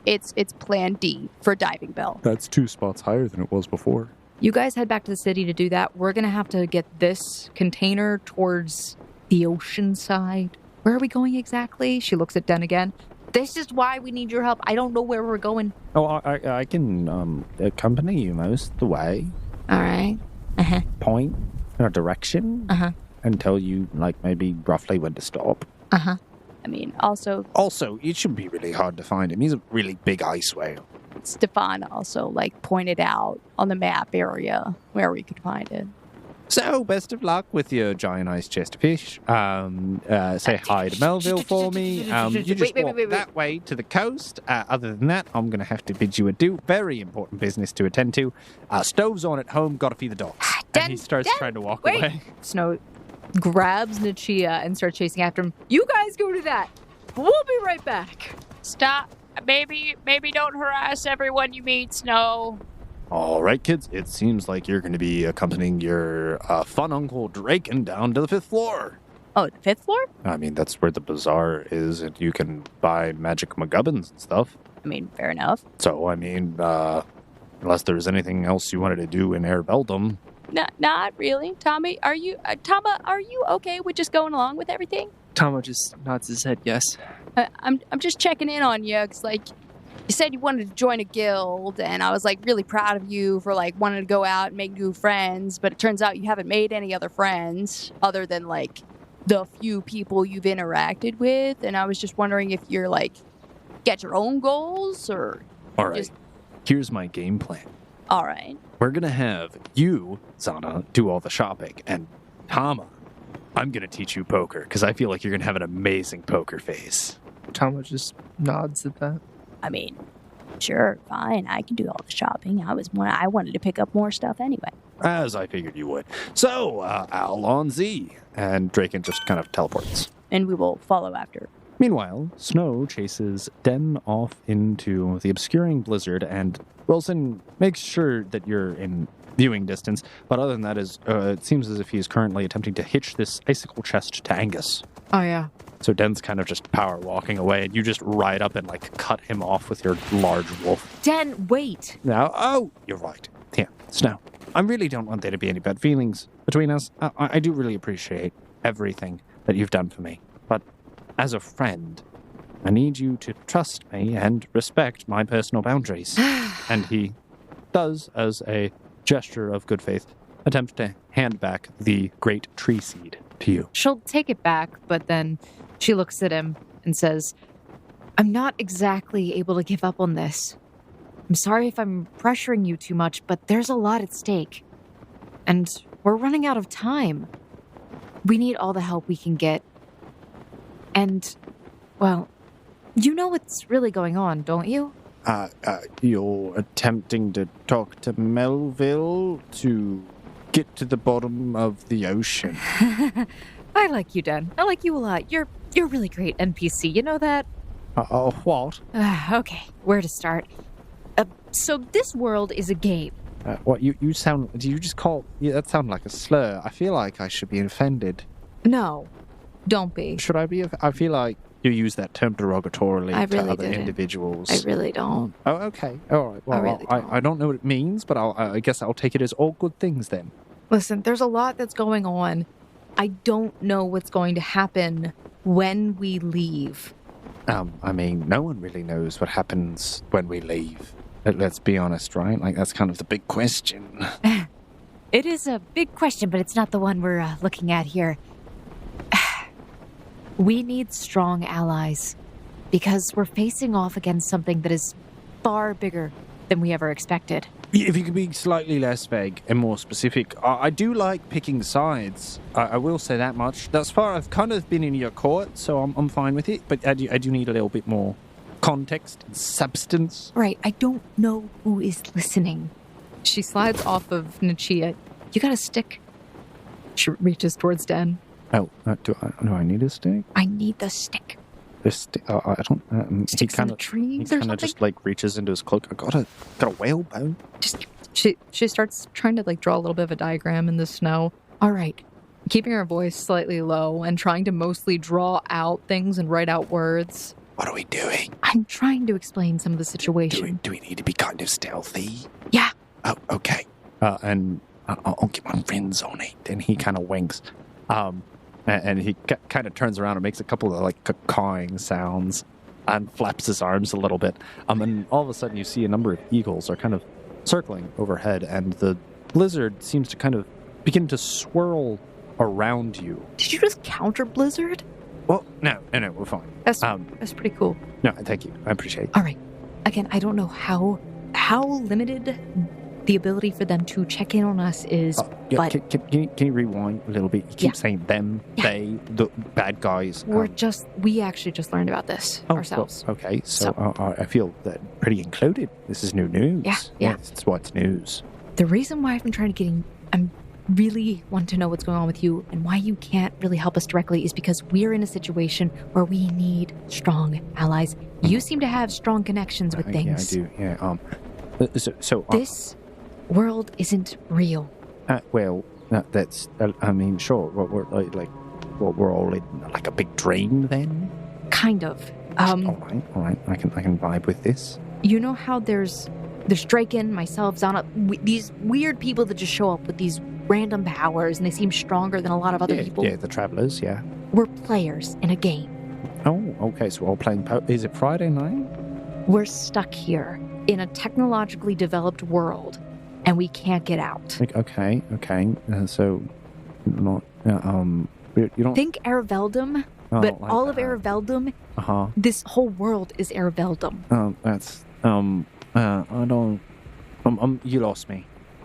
Plan D for diving bell. That's 2 spots higher than it was before. You guys head back to the city to do that. We're gonna have to get this container towards the ocean side. Where are we going exactly? She looks at Den again. This is why we need your help. I don't know where we're going. Oh, I can accompany you most of the way. All right. Point or direction. And tell you, like, maybe roughly when to stop. I mean, also, Also, it should be really hard to find him. He's a really big ice whale. Stephan also, pointed out on the map area where we could find it. So, best of luck with your giant ice chest fish. Say hi to Melville for me. You just walk that way to the coast. Other than that, I'm going to have to bid you adieu. Very important business to attend to. Stove's on at home. Got to feed the dogs. And he starts trying to walk away. Snow grabs Nichia and starts chasing after him. You guys go to that. We'll be right back. Stop. Maybe don't harass everyone you meet, Snow. All right, kids. It seems like you're going to be accompanying your fun uncle Draken down to the 5th floor. Oh, the 5th floor? I mean, that's where the bazaar is, and you can buy magic McGubbins and stuff. I mean, fair enough. So, I mean, unless there's anything else you wanted to do in Airbeldum. Not really. Tama, are you okay with just going along with everything? Tama just nods his head yes. I'm just checking in on you, 'cause you said you wanted to join a guild, and I was like really proud of you for like wanting to go out and make new friends, but it turns out you haven't made any other friends other than like the few people you've interacted with, and I was just wondering if you're like got your own goals or All right. just Here's my game plan. all right. We're going to have you, Zana, do all the shopping, and Tama, I'm going to teach you poker because I feel like you're going to have an amazing poker face. Tama just nods at that. I mean, sure, fine. I can do all the shopping. I wanted to pick up more stuff anyway. As I figured you would. So, Al on Z. And Draken just kind of teleports. And we will follow after. Meanwhile, Snow chases Den off into the obscuring blizzard, and Wilson makes sure that you're in viewing distance, but other than that, it seems as if he's currently attempting to hitch this icicle chest to Angus. Oh, yeah. So Den's kind of just power walking away, and you just ride up and, like, cut him off with your large wolf. Den, wait. Now, oh, you're right. Here, Snow. I really don't want there to be any bad feelings between us. I do really appreciate everything that you've done for me. But as a friend, I need you to trust me and respect my personal boundaries. And he does, as a gesture of good faith, attempt to hand back the great tree seed to you. She'll take it back, but then she looks at him and says, I'm not exactly able to give up on this. I'm sorry if I'm pressuring you too much, but there's a lot at stake. And we're running out of time. We need all the help we can get. And, well, you know what's really going on, don't you? You're attempting to talk to Melville to get to the bottom of the ocean. I like you, Den. I like you a lot. You're a really great NPC. You know that? What? Okay, where to start? So this world is a game. What, you sound... Do you just call... Yeah, that sounded like a slur. I feel like I should be offended. No, don't be. Should I be? I feel like you use that term derogatorily I to really other didn't. individuals. I really don't. Oh, okay. All right. Well, I really don't. I don't know what it means, but I guess I'll take it as all good things then. Listen, there's a lot that's going on. I don't know what's going to happen when we leave. I mean, no one really knows what happens when we leave. Let's be honest, right? Like, that's kind of the big question. It is a big question, but it's not the one we're looking at here. We need strong allies because we're facing off against something that is far bigger than we ever expected. If you could be slightly less vague and more specific, I do like picking sides. I will say that much. Thus far, I've kind of been in your court, so I'm fine with it. But I do need a little bit more context and substance. Right, I don't know who is listening. She slides off of Nichia. You got a stick? She reaches towards Den. Oh, do I need a stick? I need the stick. The stick? I don't. Sticks in the He trees or kind something? of just like reaches into his cloak. I got a whalebone. She starts trying to like draw a little bit of a diagram in the snow. All right. Keeping her voice slightly low and trying to mostly draw out things and write out words. What are we doing? I'm trying to explain some of the situation. Do we need to be kind of stealthy? Yeah. Oh, okay. And I'll get my friends on it. And he kind of winks. And he kind of turns around and makes a couple of like cawing sounds and flaps his arms a little bit. And all of a sudden you see a number of eagles are kind of circling overhead, and the blizzard seems to kind of begin to swirl around you. Did you just counter Blizzard? Well, no, we're fine. That's pretty cool. No, thank you. I appreciate it. All right. Again, I don't know how limited the ability for them to check in on us is, but Can you rewind a little bit? You keep saying them, they, the bad guys. we actually just learned about this ourselves. Well, okay, so I feel that pretty included. This is new news. Yeah. It's what's news. The reason why I've been trying to get in, I'm really want to know what's going on with you and why you can't really help us directly is because we're in a situation where we need strong allies. You seem to have strong connections with things. Yeah, I do. Yeah. So this world isn't real. That's. I mean, sure. We're we're all in like a big dream then. Kind of. All right. I can vibe with this. You know how there's Draken, myself, Zana, these weird people that just show up with these random powers and they seem stronger than a lot of other people. Yeah, the travelers. Yeah. We're players in a game. Oh, okay. So we're all playing. Is it Friday night? We're stuck here in a technologically developed world, and we can't get out. Okay. So, not you don't Think Araveldum, oh, but like all of that. Araveldum, Uh-huh. this whole world is Araveldum. That's I don't. You lost me.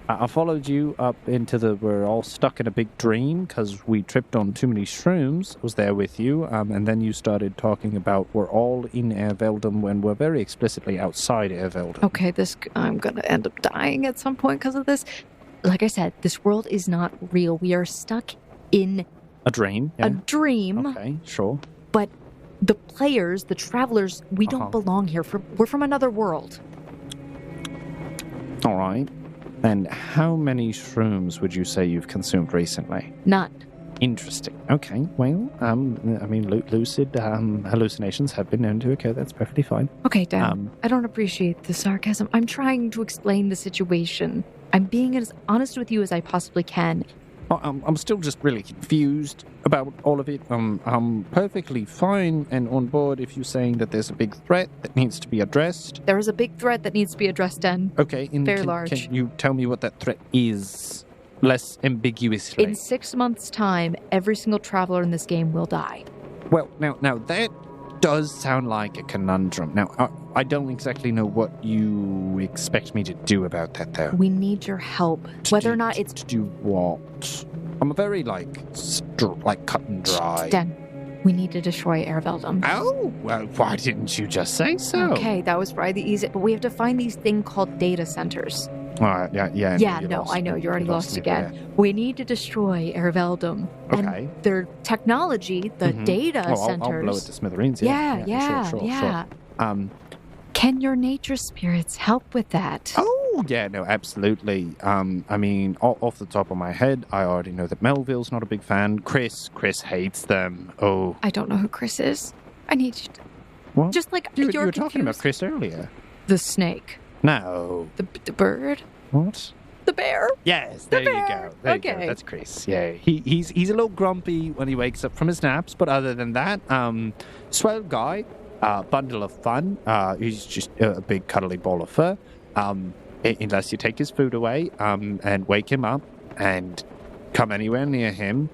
I followed you up into we're all stuck in a big dream because we tripped on too many shrooms. I was there with you, and then you started talking about we're all in Airveldum when we're very explicitly outside Airveldum. Okay, I'm gonna end up dying at some point because of this. Like I said, this world is not real. We are stuck in A dream? a Yeah. dream, Okay, sure. but the players, the travelers, we Uh-huh. don't belong here. We're from another world. All right. And how many shrooms would you say you've consumed recently? None. Interesting. Okay. Well, I mean, lucid hallucinations have been known to occur. That's perfectly fine. Okay, Dan, I don't appreciate the sarcasm. I'm trying to explain the situation. I'm being as honest with you as I possibly can. I'm still just really confused about all of it. I'm perfectly fine and on board if you're saying that there's a big threat that needs to be addressed. There is a big threat that needs to be addressed, Dan. Okay. Very large. Can you tell me what that threat is? Less ambiguously. In 6 months' time, every single traveler in this game will die. Well, now that does sound like a conundrum. Now, I don't exactly know what you expect me to do about that, though. We need your help. Whether or not it's... To do what? I'm very, cut and dry. Dan, we need to destroy Airveldum. Oh, well, why didn't you just say so? Okay, that was probably the easiest, but we have to find these thing called data centers. Yeah. I know, you're already lost again. We need to destroy Airveldum. Okay. And their technology, the data centers... I'll blow it to smithereens, Yeah. Sure. Can your nature spirits help with that? Oh, yeah, no, absolutely. I mean, off the top of my head, I already know that Melville's not a big fan. Chris hates them. Oh. I don't know who Chris is. I need you to... What? Just like You you're were talking about confused. Chris earlier. The snake. No. The bird. What? The bear. Yes, there you bear. go. There you go. That's Chris. Yeah, he's a little grumpy when he wakes up from his naps, but other than that, swell guy, bundle of fun. He's just a big cuddly ball of fur. Unless you take his food away, and wake him up and come anywhere near him,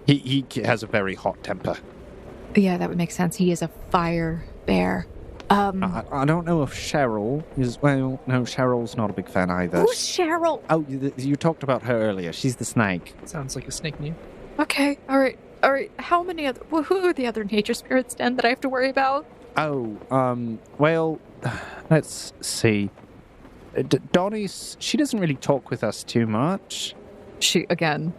he has a very hot temper. Yeah, that would make sense. He is a fire bear. I don't know if Cheryl is... Well, no, Cheryl's not a big fan either. Who's Cheryl? Oh, you talked about her earlier. She's the snake. Sounds like a snake name. Okay, all right. How many other... Who are the other nature spirits, then, that I have to worry about? Oh, well, let's see. Donnie's... She doesn't really talk with us too much. She, again...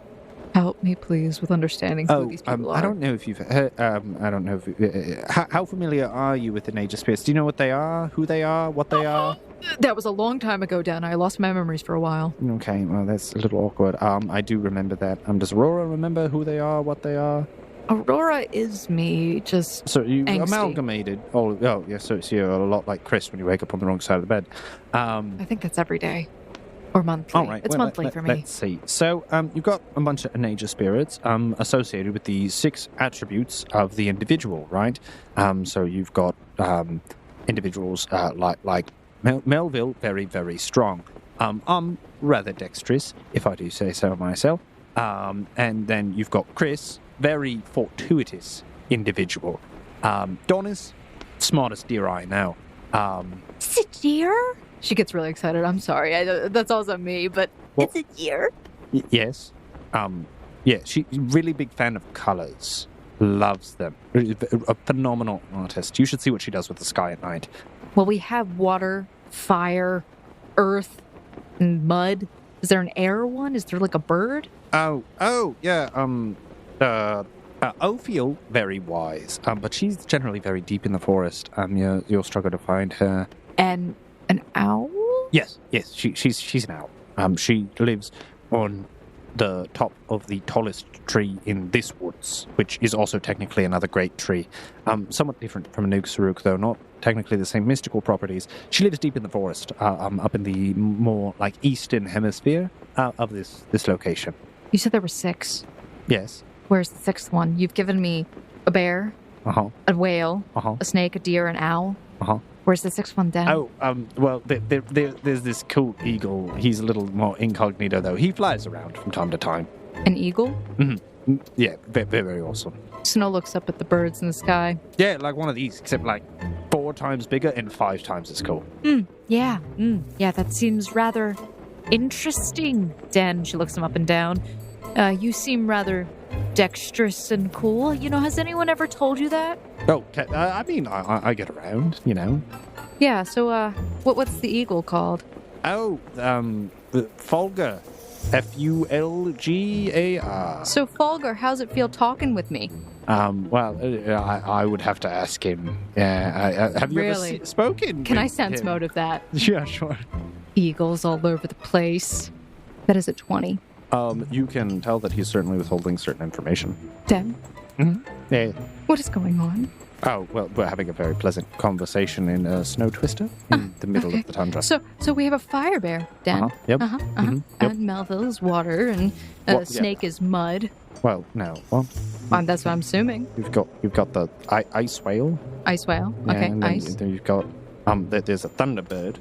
Help me, please, with understanding who these people are. I don't know if you've heard... I don't know if... how familiar are you with the nature spirits? Do you know what they are? Who they are? What they are? That was a long time ago, Dan. I lost my memories for a while. Okay, well, that's a little awkward. I do remember that. Does Aurora remember who they are, what they are? Aurora is me, just So you angsty. amalgamated... Oh, yeah, so you're a lot like Chris when you wake up on the wrong side of the bed. I think that's every day. Or monthly. All right. It's well, monthly for me. Let's see. So you've got a bunch of nature spirits associated with the 6 attributes of the individual, right? So you've got individuals like Melville, very, very strong. I'm rather dexterous, if I do say so myself. And then you've got Chris, very fortuitous individual. Donis, smartest deer I know. Is it deer? She gets really excited. I'm sorry. That's also me, but it's a deer. Yes. Yeah, she's a really big fan of colors. Loves them. A phenomenal artist. You should see what she does with the sky at night. Well, we have water, fire, earth, and mud. Is there an air one? Is there like a bird? Oh, yeah. Ophiel, very wise. But she's generally very deep in the forest. You'll struggle to find her. And an owl? Yes. She's an owl. She lives on the top of the tallest tree in this woods, which is also technically another great tree. Somewhat different from Anuk Saruk, though not technically the same mystical properties. She lives deep in the forest, up in the more like eastern hemisphere of this location. You said there were 6. Yes. Where's the 6th one? You've given me a bear, Uh-huh. a whale, Uh-huh. a snake, a deer, an owl. Uh-huh. Where's the sixth one, Dan? Oh, well, there's this cool eagle. He's a little more incognito, though. He flies around from time to time. An eagle? Mm-hmm. Yeah, very, very awesome. Snow looks up at the birds in the sky. Yeah, like one of these, except like 4 times bigger and 5 times as cool. Yeah, that seems rather interesting. Dan, she looks him up and down. You seem rather dexterous and cool. You know, has anyone ever told you that? Oh, I mean, I get around, you know. Yeah, so, what's the eagle called? Oh, Fulgar. Fulgar. So, Fulgar, how's it feel talking with me? Well, I would have to ask him. Have you Really? ever spoken Can with I sense him? motive that? Yeah, sure. Eagles all over the place. That is a 20. You can tell that he's certainly withholding certain information. Dan, Yeah. what is going on? Oh, well, we're having a very pleasant conversation in a snow twister in the middle okay. of the tundra. So we have a fire bear, Dan. Yep. Yep. And Melville is water, and Snake is mud. Well, no. Well, That's what I'm assuming. you've got the ice whale. Ice whale. Yeah, Okay, and then, ice. then you've got there's a thunderbird.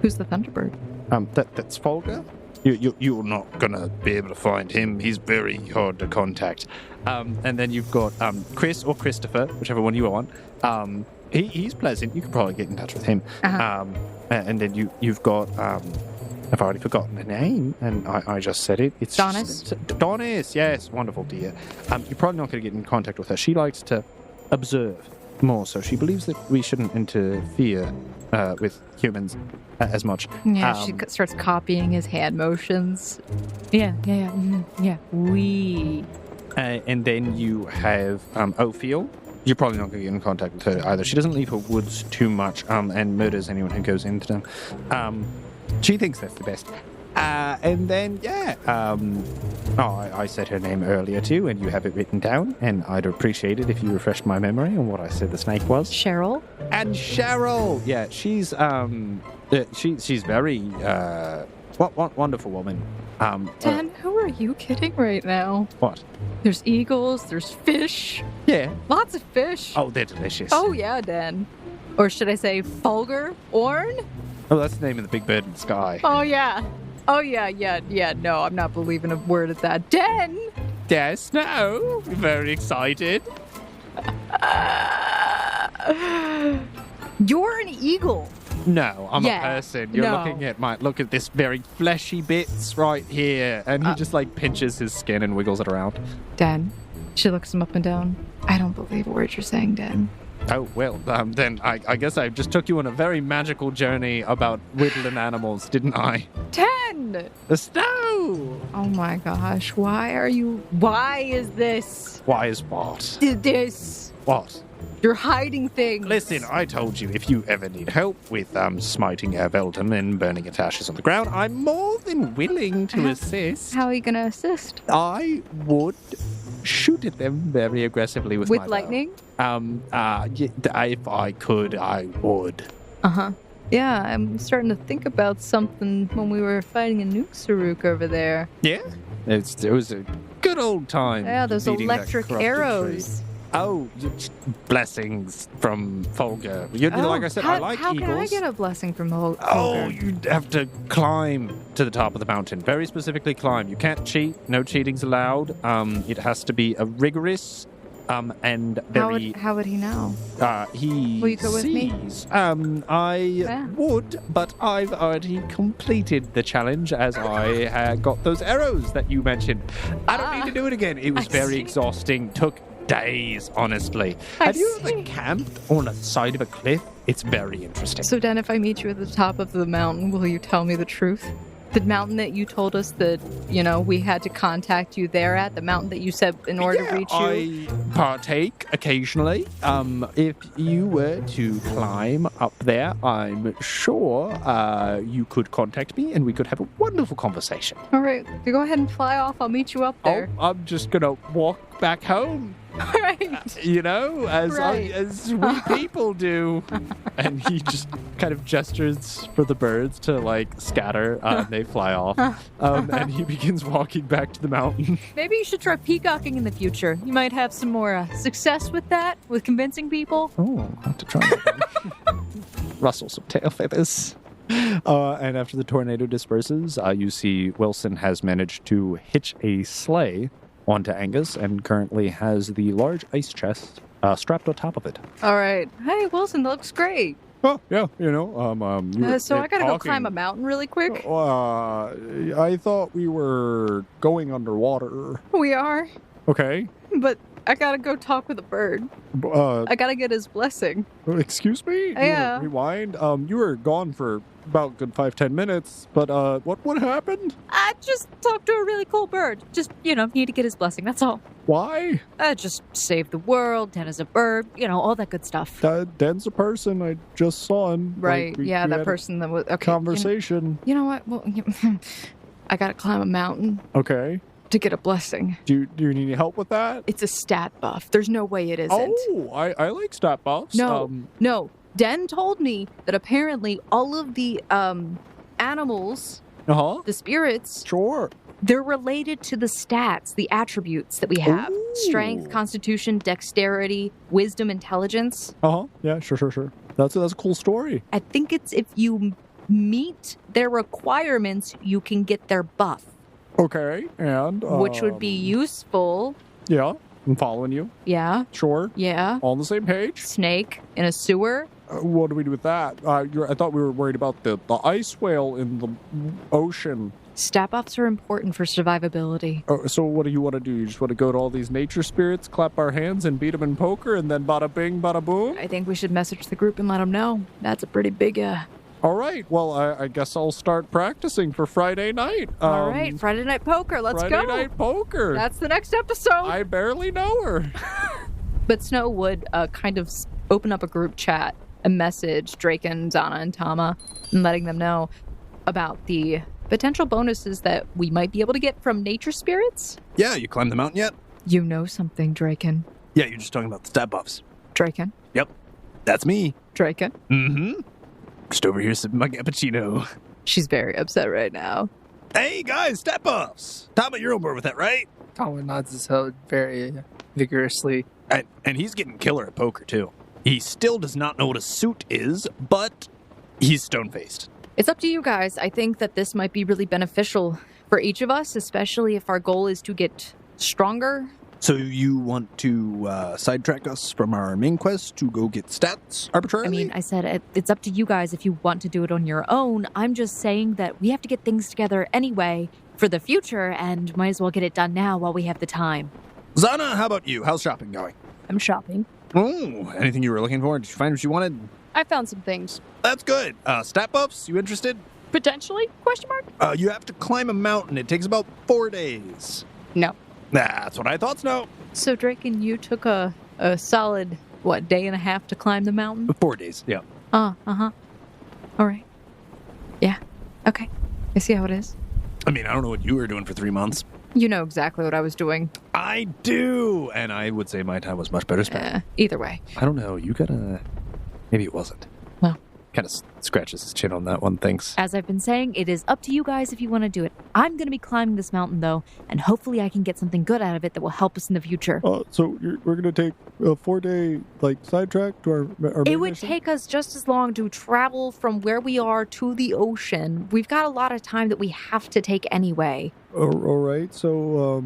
Who's the Thunderbird? That's Fulgar. You're not gonna be able to find him. He's very hard to contact. And then you've got Chris or Christopher, whichever one you want. He's pleasant. You can probably get in touch with him. And then you've got I've already forgotten the name, and I just said it. It's Donis? Donis, yes, wonderful dear. You're probably not going to get in contact with her. She likes to observe more, so she believes that we shouldn't interfere with humans as much. Yeah, she starts copying his hand motions. Yeah. We. And then you have Ophiel. You're probably not going to get in contact with her either. She doesn't leave her woods too much and murders anyone who goes into them. She thinks that's the best. And then, I said her name earlier too, and you have it written down, and I'd appreciate it if you refreshed my memory on what I said the snake was. Cheryl? And Cheryl! Yeah, she's very, wonderful woman. Dan, who are you kidding right now? What? There's eagles, there's fish. Yeah. Lots of fish. Oh, they're delicious. Oh, yeah, Dan. Or should I say Fulgar? Orn? Oh, that's the name of the big bird in the sky. Oh, yeah. No, I'm not believing a word of that. Dan! Yes, no. Very excited. You're an eagle. No, I'm Yeah, a person. You're no. looking at look at this very fleshy bits right here. And he just pinches his skin and wiggles it around. Dan. She looks him up and down. I don't believe a word you're saying, Dan. Oh, well, then I guess I just took you on a very magical journey about whittling animals, didn't I? 10! The snow! Oh my gosh, why is this? Why is what? This. What? You're hiding things. Listen, I told you, if you ever need help with smiting Erveldum and burning its ashes on the ground, I'm more than willing to assist. How are you going to assist? I would shoot at them very aggressively with my bow. lightning? If I could, I would. Uh-huh. Yeah, I'm starting to think about something when we were fighting in Nuxaruk over there. Yeah? It was a good old time. Yeah, those beating that electric corrupted arrows. tree. Oh, blessings from Fulgar. Like I said, I like how eagles. How can I get a blessing from Fulgar? Oh, you'd have to climb to the top of the mountain. Very specifically climb. You can't cheat. No cheating's allowed. It has to be a rigorous and very... How would he know? He Will you go with me? sees. I would, but I've already completed the challenge as I got those arrows that you mentioned. I don't need to do it again. It was very exhausting. Took days, honestly. Have you ever camped on the side of a cliff? It's very interesting. So, Dan, if I meet you at the top of the mountain, will you tell me the truth? The mountain that you told us that, we had to contact you there at, the mountain that you said in order to reach you? I partake occasionally. If you were to climb up there, I'm sure you could contact me and we could have a wonderful conversation. All right, you go ahead and fly off. I'll meet you up there. Oh, I'm just going to walk back home. All right. As we people do. And he just kind of gestures for the birds to scatter. They fly off. And he begins walking back to the mountain. Maybe you should try peacocking in the future. You might have some more success with that, with convincing people. Oh, I'll have to try that. rustle some tail feathers. And after the tornado disperses, you see Wilson has managed to hitch a sleigh onto Angus and currently has the large ice chest strapped on top of it. All right. Hey, Wilson, that looks great. Oh, yeah, you know, So I gotta go climb a mountain really quick. I thought we were going underwater. We are, Okay. but I gotta go talk with a bird. I gotta get his blessing. Excuse me? You wanna Yeah. rewind? You were gone for about a good 5-10 minutes, but what happened? I just talked to a really cool bird. Just, need to get his blessing, that's all. Why? Just save the world, Den is a bird, all that good stuff. Den's a person I just saw him. Right, we that had a person that was... Okay, conversation. You know what? Well, I gotta climb a mountain Okay. to get a blessing. Do you need any help with that? It's a stat buff. There's no way it isn't. Oh, I like stat buffs. No. Den told me that apparently all of the animals, Uh-huh. the spirits, Sure. they're related to the stats, the attributes that we have. Ooh. Strength, constitution, dexterity, wisdom, intelligence. Uh-huh. Yeah, sure. That's a cool story. I think it's if you meet their requirements, you can get their buff, Okay, and which would be useful. Yeah, I'm following you. Yeah, Sure. yeah. All on the same page. Snake in a sewer. What do we do with that? I thought we were worried about the ice whale in the ocean. Stat buffs are important for survivability. So what do you want to do? You just want to go to all these nature spirits, clap our hands, and beat them in poker, and then bada bing, bada boom? I think we should message the group and let them know. That's a pretty big, All right. Well, I guess I'll start practicing for Friday night. All right, Friday Night Poker, let's Friday go. Night Poker. That's the next episode. I barely know her. But Snow would kind of open up a group chat and message Drake and Zana and Tama and letting them know about the potential bonuses that we might be able to get from nature spirits. Yeah, you climbed the mountain yet? You know something, Draken. Yeah, you're just talking about the stat buffs. Draken. Yep, that's me. Draken. Mm-hmm. Just over here sipping my cappuccino. She's very upset right now. Hey, guys, stat buffs. Tama, you're on board with that, right? Colin nods his head very vigorously. And he's getting killer at poker, too. He still does not know what a suit is, but he's stone-faced. It's up to you guys. I think that this might be really beneficial for each of us, especially if our goal is to get stronger. So you want to sidetrack us from our main quest to go get stats arbitrarily? I mean, I said it's up to you guys if you want to do it on your own. I'm just saying that we have to get things together anyway for the future, and might as well get it done now while we have the time. Zana, how about you? How's shopping going? I'm shopping. Oh, anything you were looking for? Did you find what you wanted? I found some things. That's good. Stat buffs, you interested? Potentially? Question mark? You have to climb a mountain. It takes about 4 days. No. That's what I thought, Snow. So, Drake, and you took a solid, day and a half to climb the mountain? 4 days, yeah. Uh-huh. All right. Yeah. Okay. I see how it is. I mean, I don't know what you were doing for 3 months. You know exactly what I was doing. I do, and I would say my time was much better spent. Either way. I don't know. You gotta... Maybe it wasn't. Well. Kind of scratches his chin on that one, thinks. As I've been saying, it is up to you guys if you want to do it. I'm going to be climbing this mountain, though, and hopefully I can get something good out of it that will help us in the future. So we're going to take a 4-day, sidetrack to our It main would mission? take us just as long to travel from where we are to the ocean. We've got a lot of time that we have to take anyway. All right, so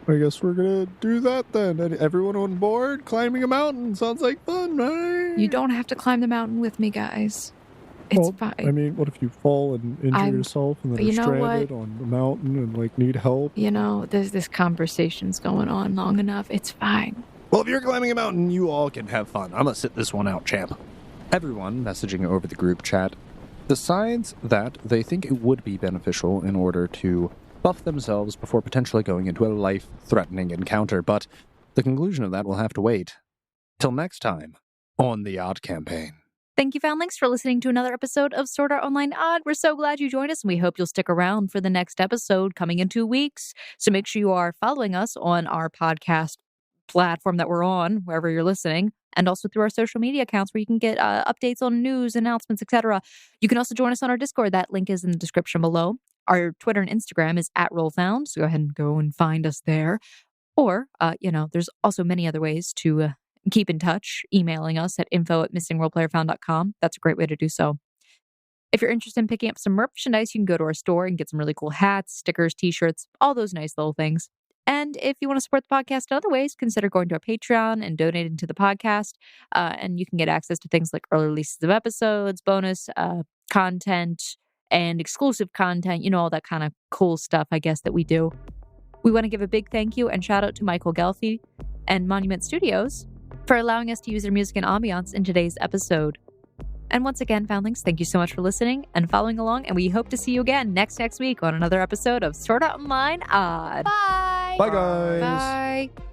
I guess we're gonna do that then. And everyone on board? Climbing a mountain sounds like fun, right? You don't have to climb the mountain with me, guys. It's fine. I mean, what if you fall and injure yourself and then you you're know stranded what? on the mountain and need help? There's this conversation's going on long enough. It's fine. Well, if you're climbing a mountain, you all can have fun. I'm gonna sit this one out, champ. Everyone messaging over the group chat decides that they think it would be beneficial in order to buff themselves before potentially going into a life-threatening encounter, but the conclusion of that will have to wait till next time on the Odd Campaign. Thank you, Foundlings, for listening to another episode of Sword Art Online Odd. We're so glad you joined us, and we hope you'll stick around for the next episode coming in 2 weeks. So make sure you are following us on our podcast platform that we're on, wherever you're listening, and also through our social media accounts where you can get updates on news, announcements, etc. You can also join us on our Discord. That link is in the description below. Our Twitter and Instagram is @RollFound, so go ahead and go and find us there. Or, there's also many other ways to keep in touch, emailing us at info@missingroleplayerfound.com. That's a great way to do so. If you're interested in picking up some merchandise, you can go to our store and get some really cool hats, stickers, t-shirts, all those nice little things. And if you want to support the podcast in other ways, consider going to our Patreon and donating to the podcast. And you can get access to things like early releases of episodes, bonus content, and exclusive content, all that kind of cool stuff, I guess, that we do. We want to give a big thank you and shout out to Michael Gelfi and Monument Studios for allowing us to use their music and ambiance in today's episode. And once again, Foundlings, thank you so much for listening and following along, and we hope to see you again next week on another episode of Sword Art Online Odd. Bye! Bye, guys! Bye!